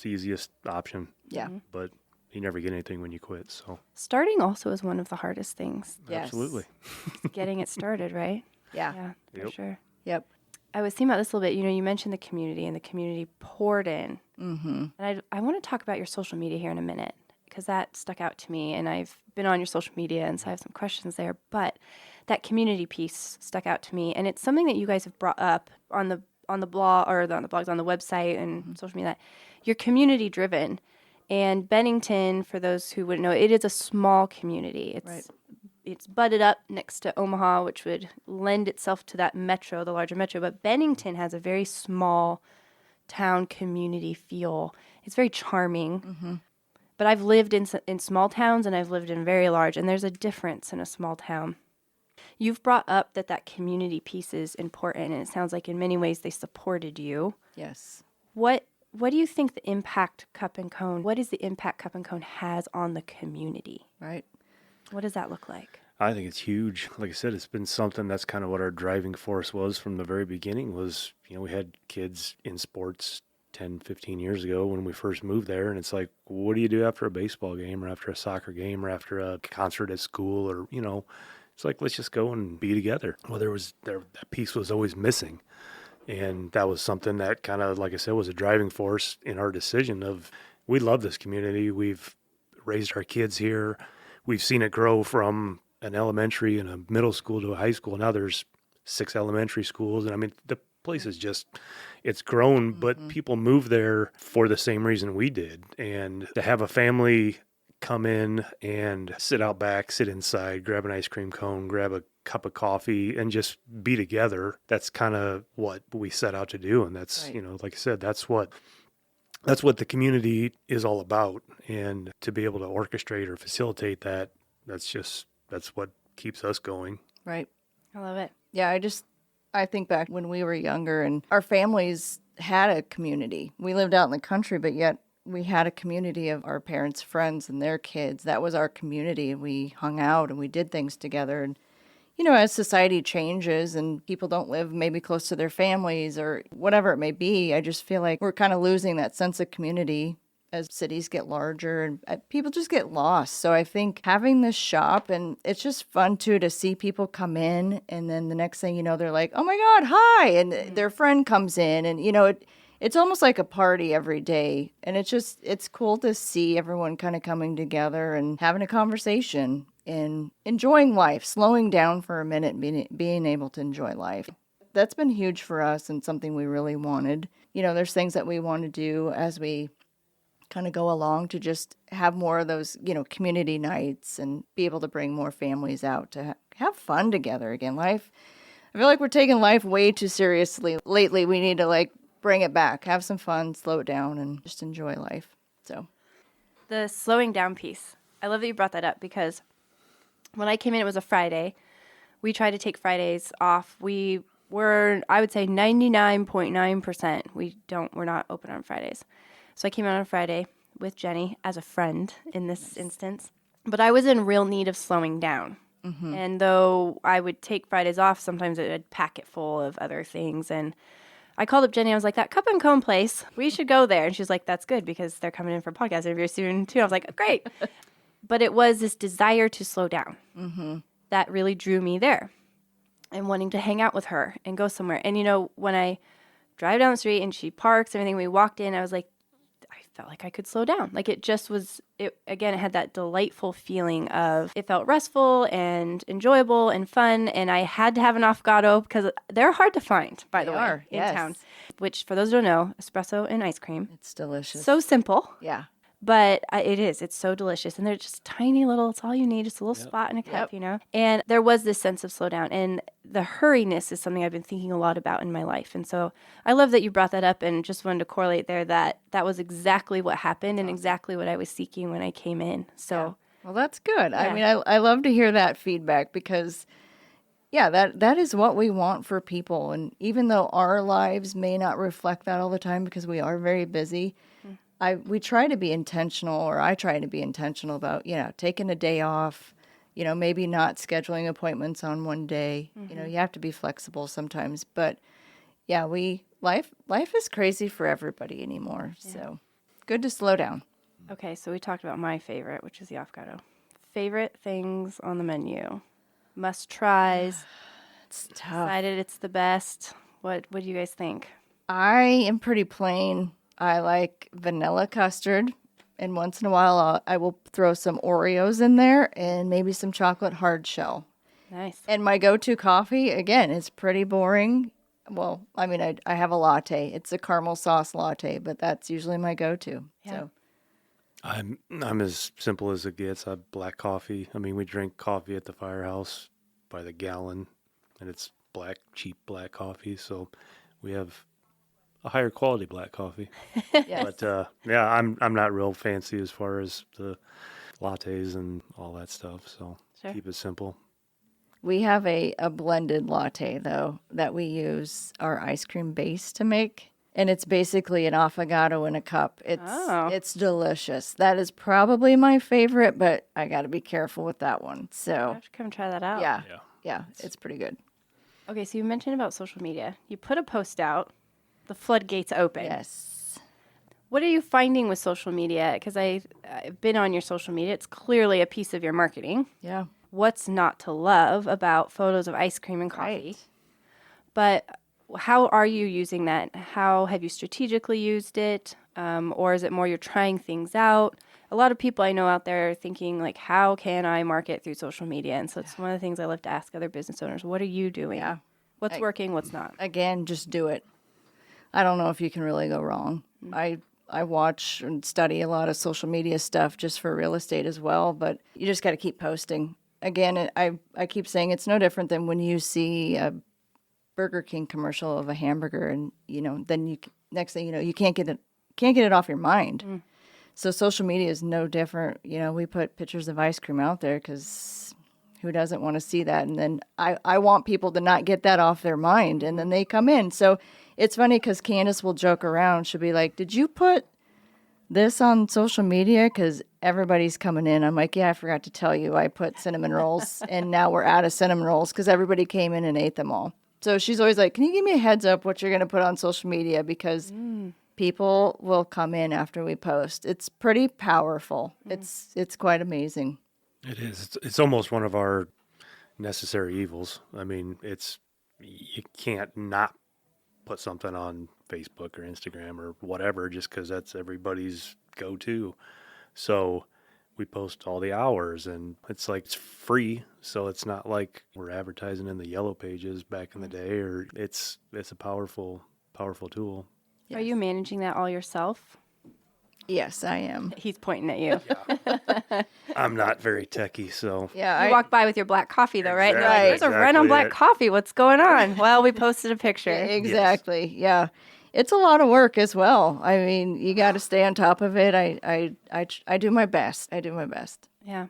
easiest option. Yeah. But you never get anything when you quit. So Starting also is one of the hardest things. Yes. absolutely. Getting it started, right? Yeah. Yeah, for Yep. sure. Yep. I was thinking about this a little bit. You mentioned the community, and the community poured in. Mm-hmm. And I want to talk about your social media here in a minute because that stuck out to me. And I've been on your social media, and so I have some questions there. But that community piece stuck out to me, and it's something that you guys have brought up on on the blog or on the blogs, on the website and social media, you're community driven. And Bennington, for those who wouldn't know, it is a small community. It's butted up next to Omaha, which would lend itself to that metro, the larger metro. But Bennington has a very small town community feel. It's very charming. But I've lived in small towns and I've lived in very large, and there's a difference in a small town. You've brought up that community piece is important, and it sounds like in many ways they supported you. Yes. What do you think the impact Cup and Cone, what is the impact Cup and Cone has on the community? Right. What does that look like? I think it's huge. Like I said, it's been something that's kind of what our driving force was from the very beginning was, we had kids in sports 10, 15 years ago when we first moved there. And it's like, what do you do after a baseball game or after a soccer game or after a concert at school or, it's like, let's just go and be together. Well, that piece was always missing. And that was something that kind of, like I said, was a driving force in our decision of, we love this community. We've raised our kids here. We've seen it grow from an elementary and a middle school to a high school. Now there's 6 elementary schools. And I mean, the place is just, it's grown, but people move there for the same reason we did. And to have a family come in and sit out back, sit inside, grab an ice cream cone, grab a cup of coffee, and just be together, that's kind of what we set out to do. And that's, right. Like I said, that's what the community is all about. And to be able to orchestrate or facilitate that, that's what keeps us going. Right. I love it. Yeah, I think back when we were younger and our families had a community. We lived out in the country, but yet we had a community of our parents' friends and their kids. That was our community. We hung out and we did things together. And, as society changes and people don't live maybe close to their families or whatever it may be, I just feel like we're kind of losing that sense of community as cities get larger and people just get lost. So I think having this shop, and it's just fun too to see people come in and then the next thing you know, they're like, oh my God, hi. And their friend comes in and, it's almost like a party every day. And it's cool to see everyone kind of coming together and having a conversation and enjoying life, slowing down for a minute and being able to enjoy life. That's been huge for us and something we really wanted. There's things that we want to do as we kind of go along to just have more of those, community nights and be able to bring more families out to have fun together again. Life, I feel like we're taking life way too seriously lately. We need to bring it back, have some fun, slow it down, and just enjoy life. So The slowing down piece. I love that you brought that up because when I came in, it was a Friday. We try to take Fridays off. We were, I would say 99.9%. We're not open on Fridays. So I came out on Friday with Jenny as a friend in this instance. But I was in real need of slowing down. Mm-hmm. And though I would take Fridays off, sometimes it would pack it full of other things. And I called up Jenny. I was like, that Cup and Cone place, we should go there. And she's like, that's good because they're coming in for a podcast interview soon too. I was like, great. But it was this desire to slow down that really drew me there and wanting to hang out with her and go somewhere. And, when I drive down the street and she parks and everything, we walked in, I was like, I felt like I could slow down. Like it just was, it had that delightful feeling of, it felt restful and enjoyable and fun. And I had to have an avocado because they're hard to find, by the way, in town. Which, for those who don't know, espresso and ice cream. It's delicious. So simple. Yeah. But it's so delicious. And they're just tiny little, it's all you need, just a little spot in a cup, And there was this sense of slowdown. And the hurriness is something I've been thinking a lot about in my life. And so I love that you brought that up and just wanted to correlate there that was exactly what happened and exactly what I was seeking when I came in. So, well, that's good. Yeah. I mean, I love to hear that feedback because, that is what we want for people. And even though our lives may not reflect that all the time because we are very busy, we try to be intentional, or I try to be intentional about, taking a day off, maybe not scheduling appointments on one day. You have to be flexible sometimes. But life is crazy for everybody anymore. Yeah. So good to slow down. Okay, so we talked about my favorite, which is the avocado. Favorite things on the menu? Must tries. It's tough. Decided it's the best. What do you guys think? I am pretty plain. I like vanilla custard, and once in a while I will throw some Oreos in there and maybe some chocolate hard shell. Nice. And my go-to coffee, again, is pretty boring. Well, I mean, I have a latte. It's a caramel sauce latte, but that's usually my go-to. Yeah. So I'm as simple as it gets. I have black coffee. I mean, we drink coffee at the firehouse by the gallon, and it's cheap black coffee. So we have a higher quality black coffee. yes. But yeah, I'm not real fancy as far as the lattes and all that stuff. So Sure. keep it simple. We have a blended latte, though, that we use our ice cream base to make. And it's basically an affogato in a cup. It's delicious. That is probably my favorite, but I got to be careful with that one. I So, have to come try that out. yeah, it's pretty good. Okay, so you mentioned about social media. You put a post out, the floodgates open. Yes. What are you finding with social media? Because I've been on your social media. It's clearly a piece of your marketing. Yeah. What's not to love about photos of ice cream and coffee? Right. But how are you using that? How have you strategically used it? Or is it more you're trying things out? A lot of people I know out there are thinking, like, how can I market through social media? And so it's one of the things I love to ask other business owners. What are you doing? Yeah. What's working? What's not? Again, just do it. I don't know if you can really go wrong. I watch and study a lot of social media stuff just for real estate as well, but you just got to keep posting. Again, I keep saying it's no different than when you see a Burger King commercial of a hamburger, and then next thing you know, you can't get it off your mind. So social media is no different. We put pictures of ice cream out there because who doesn't want to see that? And then I want people to not get that off their mind, and then they come in. So it's funny because Candace will joke around. She'll be like, "Did you put this on social media?" Because everybody's coming in. I'm like, "Yeah, I forgot to tell you. I put cinnamon rolls, and now we're out of cinnamon rolls because everybody came in and ate them all." So she's always like, "Can you give me a heads up what you're going to put on social media?" Because people will come in after we post. It's pretty powerful. It's quite amazing. It is. It's almost one of our necessary evils. I mean, you can't not put something on Facebook or Instagram or whatever just because that's everybody's go-to. So we post all the hours, and it's free, so it's not like we're advertising in the yellow pages back in the day, or it's a powerful tool. Yes. Are you managing that all yourself? Yes, I am. He's pointing at you. I'm not very techie, so Yeah, You walk by with your black coffee, though, right? And you're like, Exactly, there's a run on black exactly coffee. What's going on? Well, we posted a picture. exactly. Yeah. It's a lot of work as well. I mean, you got to stay on top of it. I do my best. I do my best. Yeah.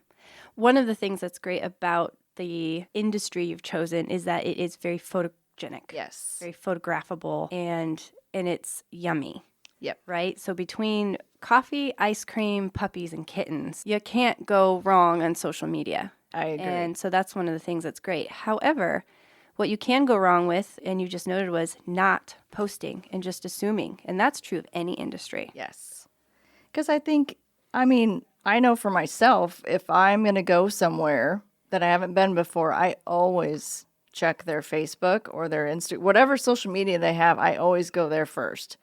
One of the things that's great about the industry you've chosen is that it is very photogenic. Yes. Very photographable, and it's yummy. Yep. Right? So between coffee, ice cream, puppies, and kittens, you can't go wrong on social media. I agree. And so that's one of the things that's great. However, what you can go wrong with, and you just noted, was not posting and just assuming. And that's true of any industry. Yes. Because I know for myself, if I'm going to go somewhere that I haven't been before, I always check their Facebook or their Instagram, whatever social media they have, I always go there first.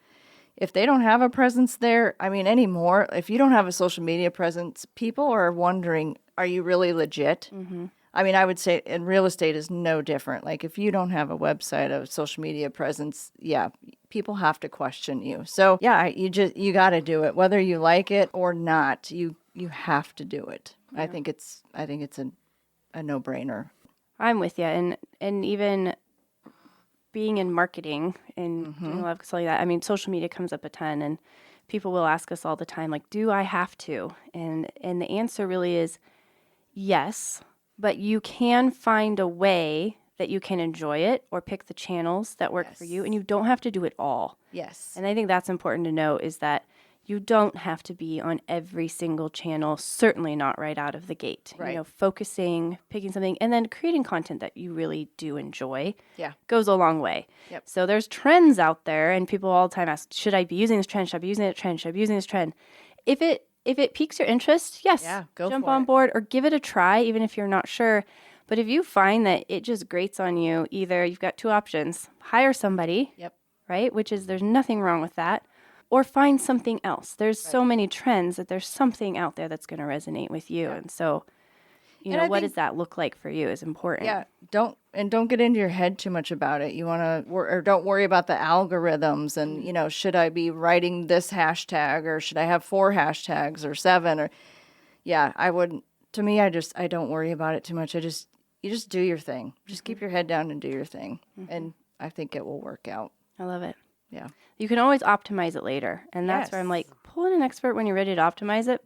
If they don't have a presence there, anymore, if you don't have a social media presence, people are wondering, are you really legit? Mm-hmm. I would say in real estate is no different. Like if you don't have a website, a social media presence, yeah, people have to question you. So yeah, you got to do it, whether you like it or not. You have to do it. Yeah. I think it's a no-brainer. I'm with you, and even being in marketing and doing a lot of stuff like that. Social media comes up a ton, and people will ask us all the time, like, do I have to? And the answer really is yes, but you can find a way that you can enjoy it or pick the channels that work for you, and you don't have to do it all. Yes. And I think that's important to know, is that you don't have to be on every single channel, certainly not right out of the gate. Right. Focusing, picking something, and then creating content that you really do enjoy goes a long way. Yep. So there's trends out there, and people all the time ask, should I be using this trend? Should I be using that trend? Should I be using this trend? If it piques your interest, yes, jump on board or give it a try, even if you're not sure. But if you find that it just grates on you, either you've got two options: hire somebody, right? Which is, there's nothing wrong with that. Or find something else. There's so many trends that there's something out there that's going to resonate with you. And so, what does that look like for you is important. Yeah. And don't get into your head too much about it. You want to, or don't worry about the algorithms and, should I be writing this hashtag or should I have 4 hashtags or 7 or, yeah, I wouldn't. To me, I don't worry about it too much. You just do your thing. Just keep your head down and do your thing. And I think it will work out. I love it. Yeah. You can always optimize it later. And that's where I'm like, pull in an expert when you're ready to optimize it.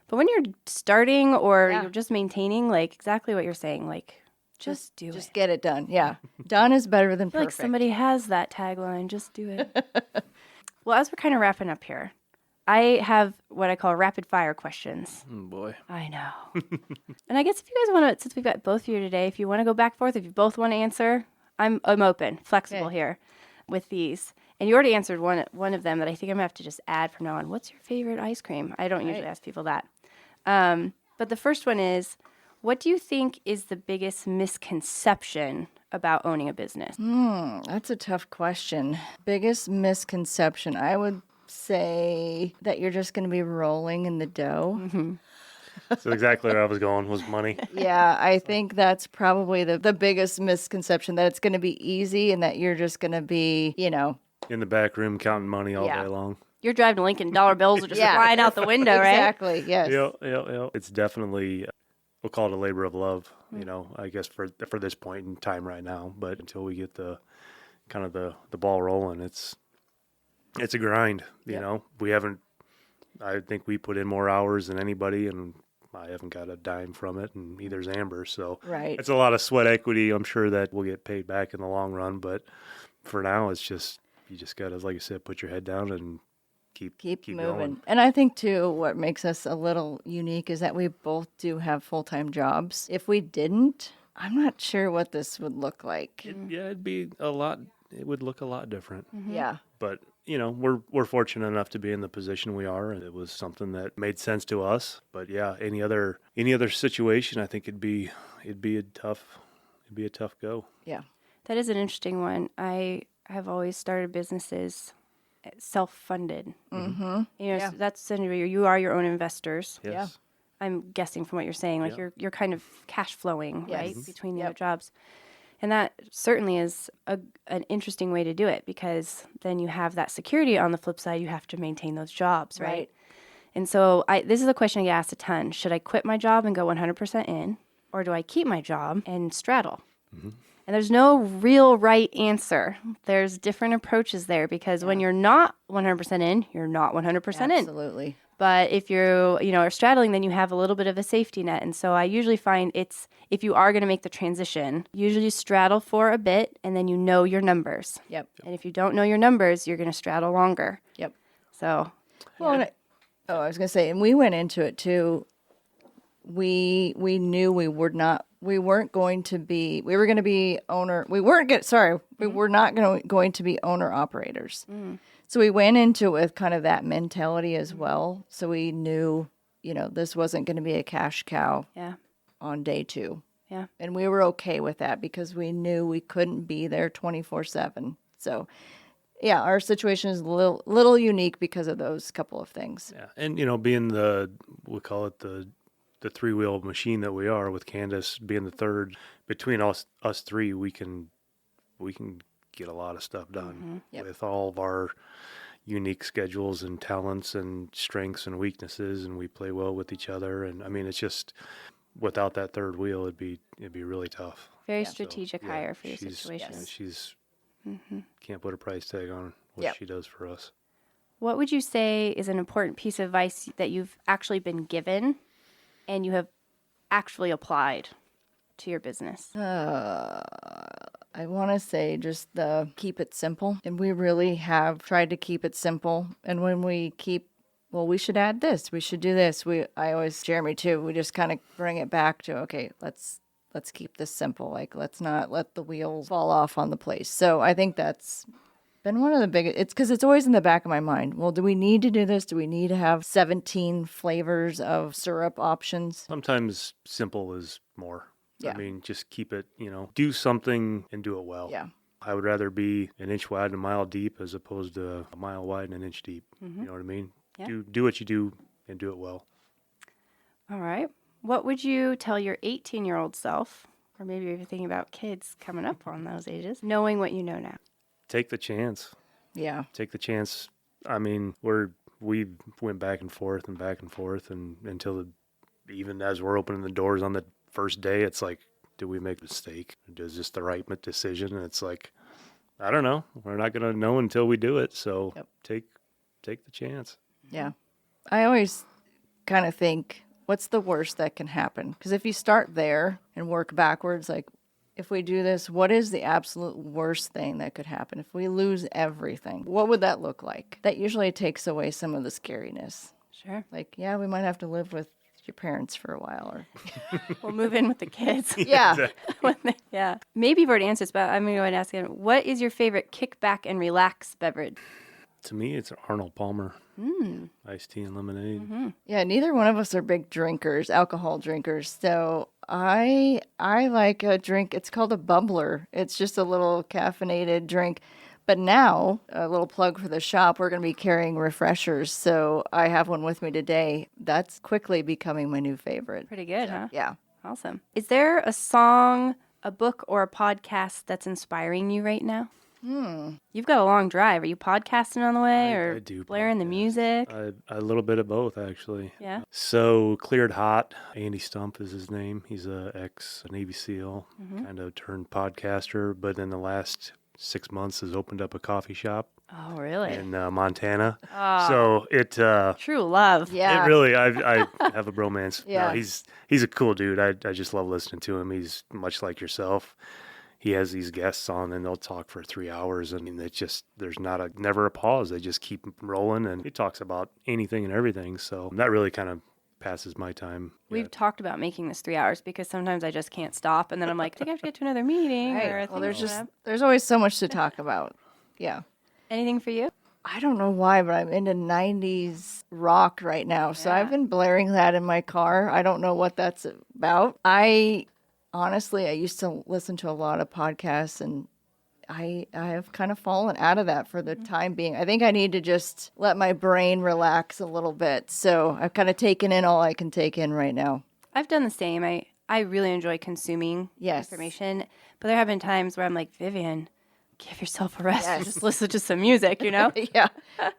But when you're starting or you're just maintaining, like exactly what you're saying, like just do it. Just get it done. Yeah. Done is better than I feel perfect. like somebody has that tagline, just do it. Well, as we're kind of wrapping up here, I have what I call rapid fire questions. Oh, boy. I know. And I guess if you guys want to, since we've got both of you today, if you want to go back and forth, if you both want to answer, I'm open, flexible here with these. And you already answered one of them that I think I'm going to have to just add from now on. What's your favorite ice cream? I don't usually ask people that. But the first one is, what do you think is the biggest misconception about owning a business? That's a tough question. Biggest misconception, I would say that you're just going to be rolling in the dough. Mm-hmm. So exactly where I was going was money. Yeah, I think that's probably the biggest misconception, that it's going to be easy and that you're just going to be, In the back room counting money all day long. You're driving to Lincoln, dollar bills are just flying out the window, right? Exactly, yes. Yeah. It's definitely, we'll call it a labor of love, I guess for this point in time right now. But until we get the ball rolling, it's a grind, you know. I think we put in more hours than anybody, and I haven't got a dime from it, and neither's Amber. So it's a lot of sweat equity. I'm sure that we'll get paid back in the long run. But for now, it's just, you just got to, like I said, put your head down and keep moving. going. And I think, too, what makes us a little unique is that we both do have full-time jobs. If we didn't, I'm not sure what this would look like. It'd be it would look a lot different. Yeah. But, we're fortunate enough to be in the position we are, and it was something that made sense to us. But yeah, any other situation, I think it'd be a tough go. Yeah. That is an interesting one. I have always started businesses self-funded. Mm-hmm. So that's you are your own investors. Yes. Yeah. I'm guessing from what you're saying, like you're kind of cash flowing, right, between the other jobs. And that certainly is an interesting way to do it, because then you have that security. On the flip side, you have to maintain those jobs, right? And so this is a question I get asked a ton. Should I quit my job and go 100% in, or do I keep my job and straddle? Mm-hmm. And there's no real right answer. There's different approaches there, because when you're not 100% in, you're not 100% in. Absolutely. But if you're, are straddling, then you have a little bit of a safety net. And so I usually find if you are going to make the transition, usually straddle for a bit, and then your numbers. Yep. And if you don't know your numbers, you're going to straddle longer. Yep. So. Well, I was going to say, and we went into it too. We knew we were going to be owner operators. Mm. So we went into it with kind of that mentality as well. So we knew, this wasn't going to be a cash cow on day 2. Yeah. And we were okay with that, because we knew we couldn't be there 24/7. So yeah, our situation is a little unique because of those couple of things. Yeah. And, being we call it the 3-wheel machine that we are, with Candace being the third, between us 3, we can get a lot of stuff done with all of our unique schedules and talents and strengths and weaknesses, and we play well with each other. And I mean, it's just, without that third wheel, it'd be really tough. Very strategic hire for your situation. Yeah, she's can't put a price tag on what she does for us. What would you say is an important piece of advice that you've actually been given and you have actually applied to your business? I want to say just keep it simple. And we really have tried to keep it simple. And when we we should add this, we should do this. Jeremy too, we just kind of bring it back to, okay, let's keep this simple. Like, let's not let the wheels fall off on the place. So I think that's been one of the biggest, it's because it's always in the back of my mind. Well, do we need to do this? Do we need to have 17 flavors of syrup options? Sometimes Simple is more. Yeah. I mean, just keep it, do something and do it well. Yeah. I would rather be an inch wide and a mile deep as opposed to a mile wide and an inch deep. Mm-hmm. You know what I mean? Yeah. Do what you do and do it well. All right. What would you tell your 18-year-old self Or maybe you're thinking about kids coming up on those ages, knowing what you know now. Take the chance. Yeah. Take the chance. I mean, we went back and forth and until even as we're opening the doors on the first day, it's like, do we make a mistake? Is this the right decision? And it's like, I don't know. We're not going to know until we do it. So take the chance. Yeah. I always kind of think, what's the worst that can happen? Because if you start there and work backwards, like, if we do this, what is the absolute worst thing that could happen? If we lose everything, what would that look like? That usually takes away some of the scariness. Sure. Like, yeah, we might have to live with your parents for a while, or We'll move in with the kids. yeah. Yeah. Maybe you've already answered this, but I'm going to go ahead and ask you, what is your favorite kick back and relax beverage? To me, it's Arnold Palmer. Iced tea and lemonade. Yeah, neither one of us are big drinkers, alcohol drinkers. So I like a drink. It's called a bubbler. It's just a little caffeinated drink. But now, a little plug for the shop, we're going to be carrying refreshers. So I have one with me today. That's quickly becoming my new favorite. Pretty good, huh? Yeah. Awesome. Is there a song, a book, or a podcast that's inspiring you right now? You've got a long drive. Are you podcasting on the way or I do blaring the podcast. music? A little bit of both, actually. Yeah. So Cleared Hot, Andy Stump is his name. He's a Navy SEAL, kind of turned podcaster, but in the last 6 months has opened up a coffee shop Oh, really? in Montana. Oh, So it true love. Yeah. it really I have a bromance. Yeah. No, he's a cool dude. I just love listening to him. He's much like yourself. He has these guests on and they'll talk for 3 hours. I mean, it's just, there's never a pause. They just keep rolling and he talks about anything and everything. So that really kind of passes my time. We've talked about making this 3 hours because sometimes I just can't stop. And then I'm like, I think I have to get to another meeting. Or I Right. Well, think there's always so much to talk about. Yeah. anything for you? I don't know why, but I'm into 90s rock right now. So I've been blaring that in my car. I don't know what that's about. Honestly, I used to listen to a lot of podcasts, and I have kind of fallen out of that for the time being. I think I need to just let my brain relax a little bit. So I've kind of taken in all I can take in right now. I've done the same. I really enjoy consuming information, but there have been times where I'm like, Vivian, give yourself a rest and just listen to some music, you know? Yeah.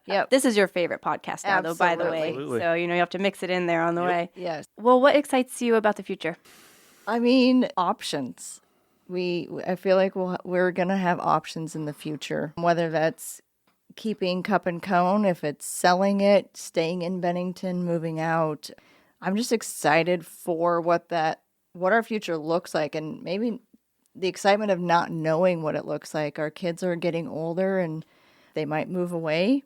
Yep. This is your favorite podcast now, though, by the way. Absolutely. So, you have to mix it in there on the way. Yes. Well, what excites you about the future? I mean, options. I feel like we're going to have options in the future, whether that's keeping Cup and Cone, if it's selling it, staying in Bennington, moving out. I'm just excited for what our future looks like, and maybe the excitement of not knowing what it looks like. Our kids are getting older and they might move away.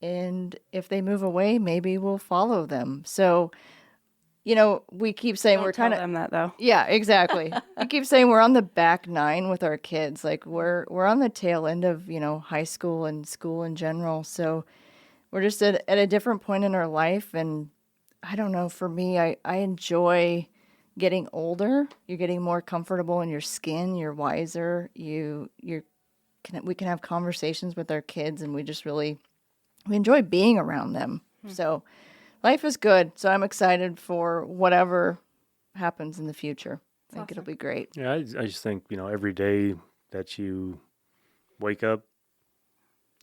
And if they move away, maybe we'll follow them. So, we keep saying Don't we're tell kind of them that, though. Yeah, exactly. We keep saying we're on the back nine with our kids. Like we're on the tail end of, high school and school in general. So we're just at a different point in our life. And I don't know, for me, I enjoy getting older. You're getting more comfortable in your skin. You're wiser. We can have conversations with our kids, and we enjoy being around them. So life is good. So I'm excited for whatever happens in the future. I think it'll be great. Yeah, I just think, every day that you wake up,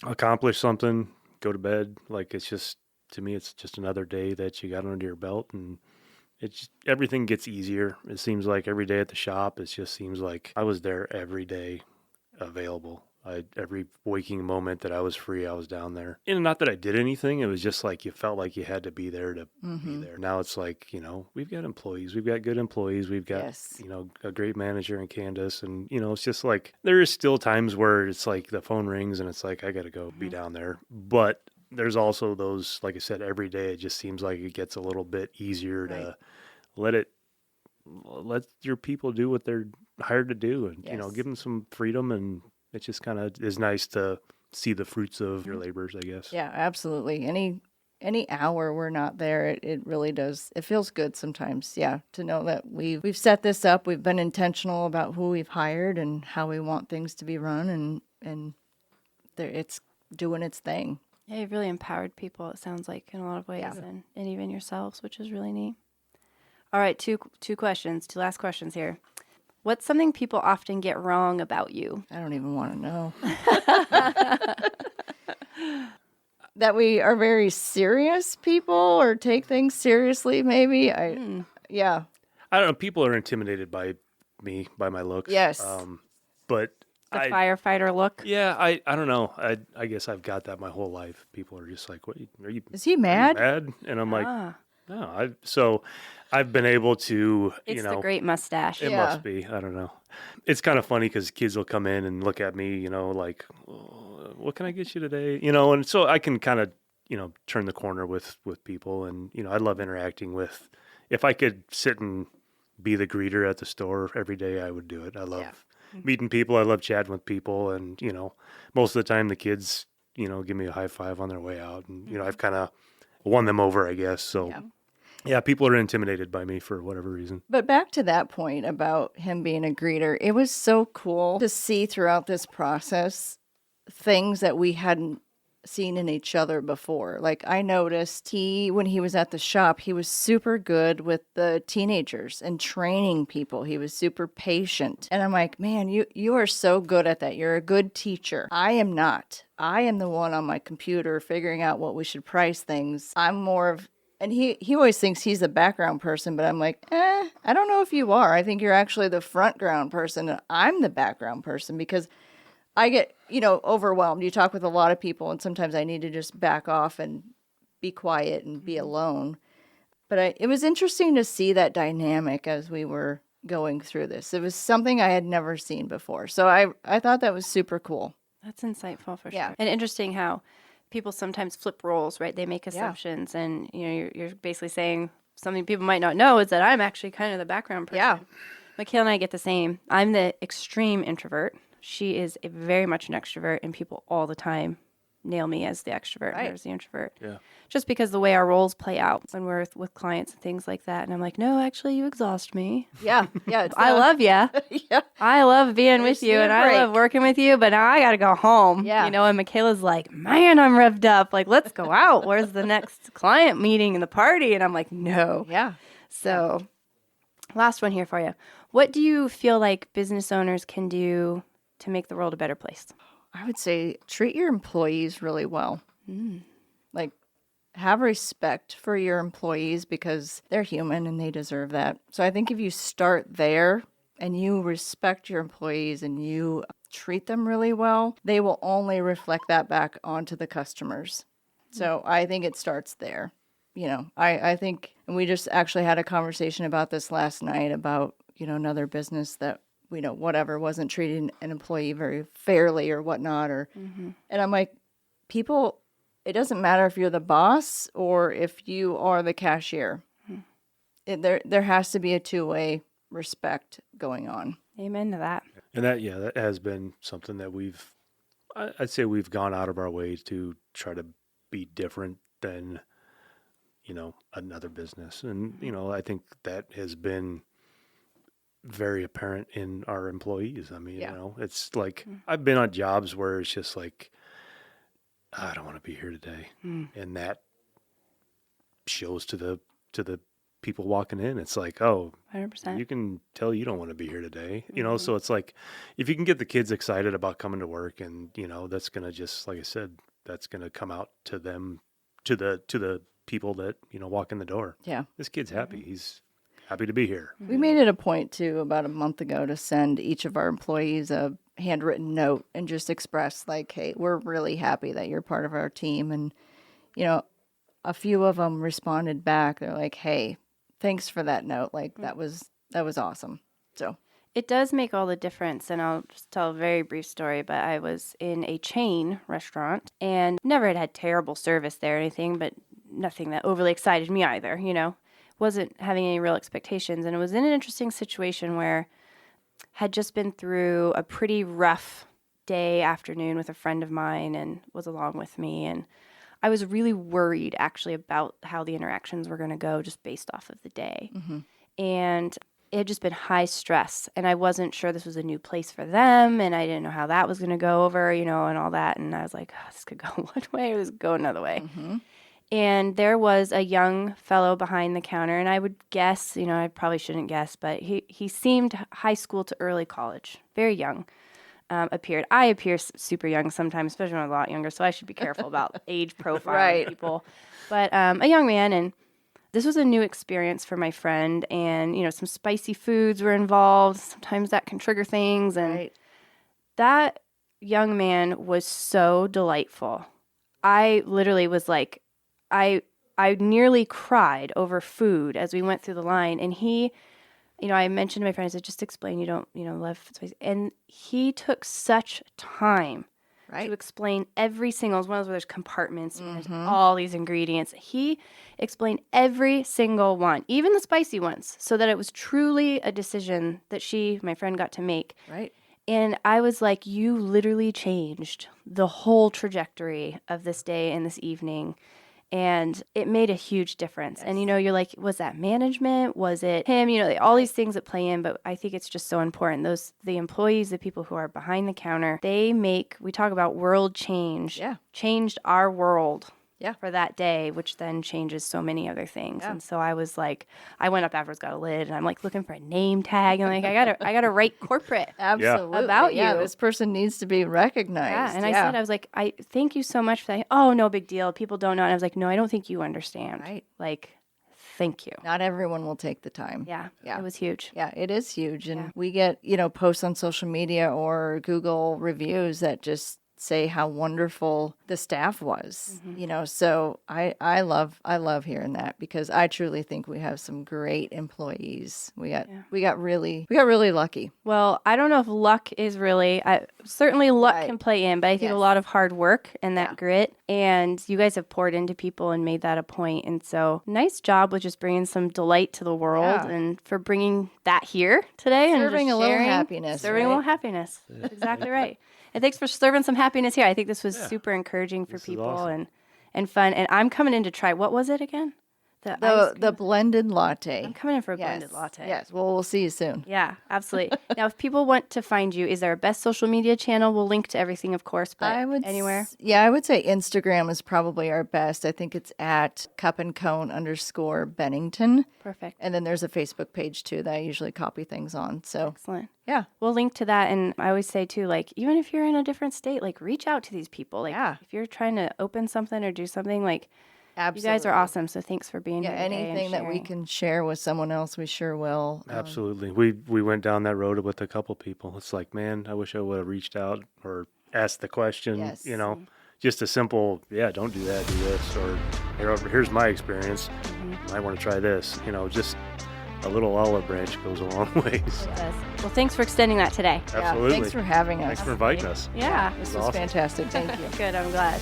accomplish something, go to bed, like to me, it's just another day that you got under your belt, and everything gets easier. It seems like every day at the shop, it just seems like I was there every day available. Every waking moment that I was free, I was down there. And not that I did anything. It was just like you felt like you had to be there to be there. Now it's like, we've got employees. We've got good employees. We've got, a great manager in Candace. And, it's just like there is still times where it's like the phone rings and it's like I got to go be down there. But there's also those, like I said, every day it just seems like it gets a little bit easier to let your people do what they're hired to do and, give them some freedom, and it just kind of is nice to see the fruits of your labors, I guess. Yeah, absolutely. Any hour we're not there, it really does. It feels good sometimes, to know that we've set this up. We've been intentional about who we've hired and how we want things to be run, and it's doing its thing. Yeah, you've really empowered people, it sounds like, in a lot of ways, and even yourselves, which is really neat. All right, two last questions here. What's something people often get wrong about you? I don't even want to know. That we are very serious people or take things seriously, maybe. Yeah. I don't know. People are intimidated by me, by my looks. Yes. But The firefighter look? yeah, I don't know. I guess I've got that my whole life. People are just like, "What? Is he Are you mad? mad?" And I'm like, Ah, "No." So I've been able to, it's the great mustache. it Yeah. must be. I don't know. It's kind of funny because kids will come in and look at me, like, "Oh, what can I get you today?" And so I can kind of, turn the corner with people, and I love interacting with. If I could sit and be the greeter at the store every day, I would do it. I love meeting people. I love chatting with people, and most of the time the kids, give me a high five on their way out, and I've kind of won them over, I guess. So. Yeah, people are intimidated by me for whatever reason. But back to that point about him being a greeter, it was so cool to see throughout this process things that we hadn't seen in each other before. Like I noticed when he was at the shop, he was super good with the teenagers and training people. He was super patient. And I'm like, man, you are so good at that. You're a good teacher. I am not. I am the one on my computer figuring out what we should price things. I'm more of, and he always thinks he's the background person, but I'm like, I don't know if you are. I think you're actually the front ground person, and I'm the background person because I get, overwhelmed. You talk with a lot of people, and sometimes I need to just back off and be quiet and be alone. But it was interesting to see that dynamic as we were going through this. It was something I had never seen before. So I thought that was super cool. That's insightful for Yeah. sure. And interesting how people sometimes flip roles, right? They make assumptions, and you're basically saying something people might not know is that I'm actually kind of the background person. Yeah. Mikhail and I get the same. I'm the extreme introvert. She is very much an extrovert, and people all the time nail me as the extrovert Right. and as the introvert. Yeah. Just because the way our roles play out when we're with clients and things like that. And I'm like, no, actually, you exhaust me. Yeah. Yeah. It's I love you. Yeah. I love being with Just you, need a and I love break. working with you, but now I got to go home. Yeah. And Michaela's like, man, I'm revved up. Like, let's go out. Where's the next client meeting and the party? And I'm like, no. Yeah. So, last one here for you. What do you feel like business owners can do to make the world a better place? I would say treat your employees really well. Like, have respect for your employees because they're human and they deserve that. So I think if you start there and you respect your employees and you treat them really well, they will only reflect that back onto the customers. So I think it starts there. I think, and we just actually had a conversation about this last night about, another business that, whatever, wasn't treating an employee very fairly or whatnot. And I'm like, people, it doesn't matter if you're the boss or if you are the cashier. There has to be a two-way respect going on. Amen to that. And that has been something that I'd say we've gone out of our way to try to be different than, another business. And, I think that has been very apparent in our employees. I mean, it's like I've been on jobs where it's just like, I don't want to be here today. And that shows to the people walking in. It's like, oh, 100%. you can tell you don't want to be here today. So it's like, if you can get the kids excited about coming to work and, that's going to just, like I said, that's going to come out to them, to the people that, walk in the door. Yeah. This kid's happy. He's happy to be here. We made it a point, too, about a month ago to send each of our employees a handwritten note and just express, like, hey, we're really happy that you're part of our team. And, a few of them responded back. They're like, hey, thanks for that note. Like, that was awesome. So It does make all the difference, and I'll just tell a very brief story, but I was in a chain restaurant and never had terrible service there or anything, but nothing that overly excited me either, Wasn't having any real expectations, and it was in an interesting situation where had just been through a pretty rough day afternoon with a friend of mine and was along with me, and I was really worried actually about how the interactions were going to go just based off of the day. And it had just been high stress, and I wasn't sure this was a new place for them, and I didn't know how that was going to go over, and all that. And I was like, oh, this could go one way or this could go another way. And there was a young fellow behind the counter, and I would guess, I probably shouldn't guess, but he seemed high school to early college, very young. Appeared. I appear super young sometimes, especially when I'm a lot younger, so I should be careful about age profiling people. But a young man, and this was a new experience for my friend, and, some spicy foods were involved. Sometimes that can trigger things, and that young man was so delightful. I literally was like, I nearly cried over food as we went through the line, and he... I mentioned to my friend, I said, just explain you don't, love spicy. And he took such time to explain every single, one of those where there's compartments, and there's all these ingredients. He explained every single one, even the spicy ones, so that it was truly a decision that my friend, got to make. Right. And I was like, you literally changed the whole trajectory of this day and this evening. And it made a huge difference. Yes. And, you're like, was that management? Was it him? All these things that play in. But I think it's just so important. The employees, the people who are behind the counter, we talk about world change. Yeah. Changed our world. Yeah. For that day, which then changes so many other things. Yeah. And so I was like, I went up afterwards, got a lid, and I'm like looking for a name tag. And like, I gotta write corporate absolutely about you. This person needs to be recognized. Yeah. And I was like, I thank you so much for that. Oh, no big deal. People don't know. And I was like, no, I don't think you understand. Right. Like, thank you. Not everyone will take the time. Yeah. It was huge. Yeah, it is huge. And we get, posts on social media or Google reviews that just say how wonderful the staff was, so I love hearing that, because I truly think we have some great employees. We got really lucky. Well, I don't know if luck is really, certainly luck can play in, but I think a lot of hard work and that grit, and you guys have poured into people and made that a point. And so nice job with just bringing some delight to the world and for bringing that here today. Serving and a little happiness. Serving a little happiness. That's exactly right. And thanks for serving some happiness here. I think this was super encouraging for people awesome. and fun. And I'm coming in to try, what was it again? The blended latte. I'm coming in for a blended latte. Yes. Well, we'll see you soon. Yeah, absolutely. Now, if people want to find you, is there a best social media channel? We'll link to everything, of course, but anywhere? I would say Instagram is probably our best. I think it's at @cup_and_Bennington. Perfect. And then there's a Facebook page, too, that I usually copy things on. So excellent. Yeah. We'll link to that. And I always say, too, like, even if you're in a different state, like, reach out to these people. Like, if you're trying to open something or do something, like, absolutely. You guys are awesome, so thanks for being here today. Anything that we can share with someone else, we sure will. Absolutely. We went down that road with a couple people. It's like, man, I wish I would have reached out or asked the question, just a simple, don't do that, do this, or here's my experience. I want to try this. Just a little olive branch goes a long ways. It does. Well, thanks for extending that today. Absolutely. Thanks for having us. Thanks for inviting us. Yeah. This was awesome. Fantastic. Thank you. Good. I'm glad.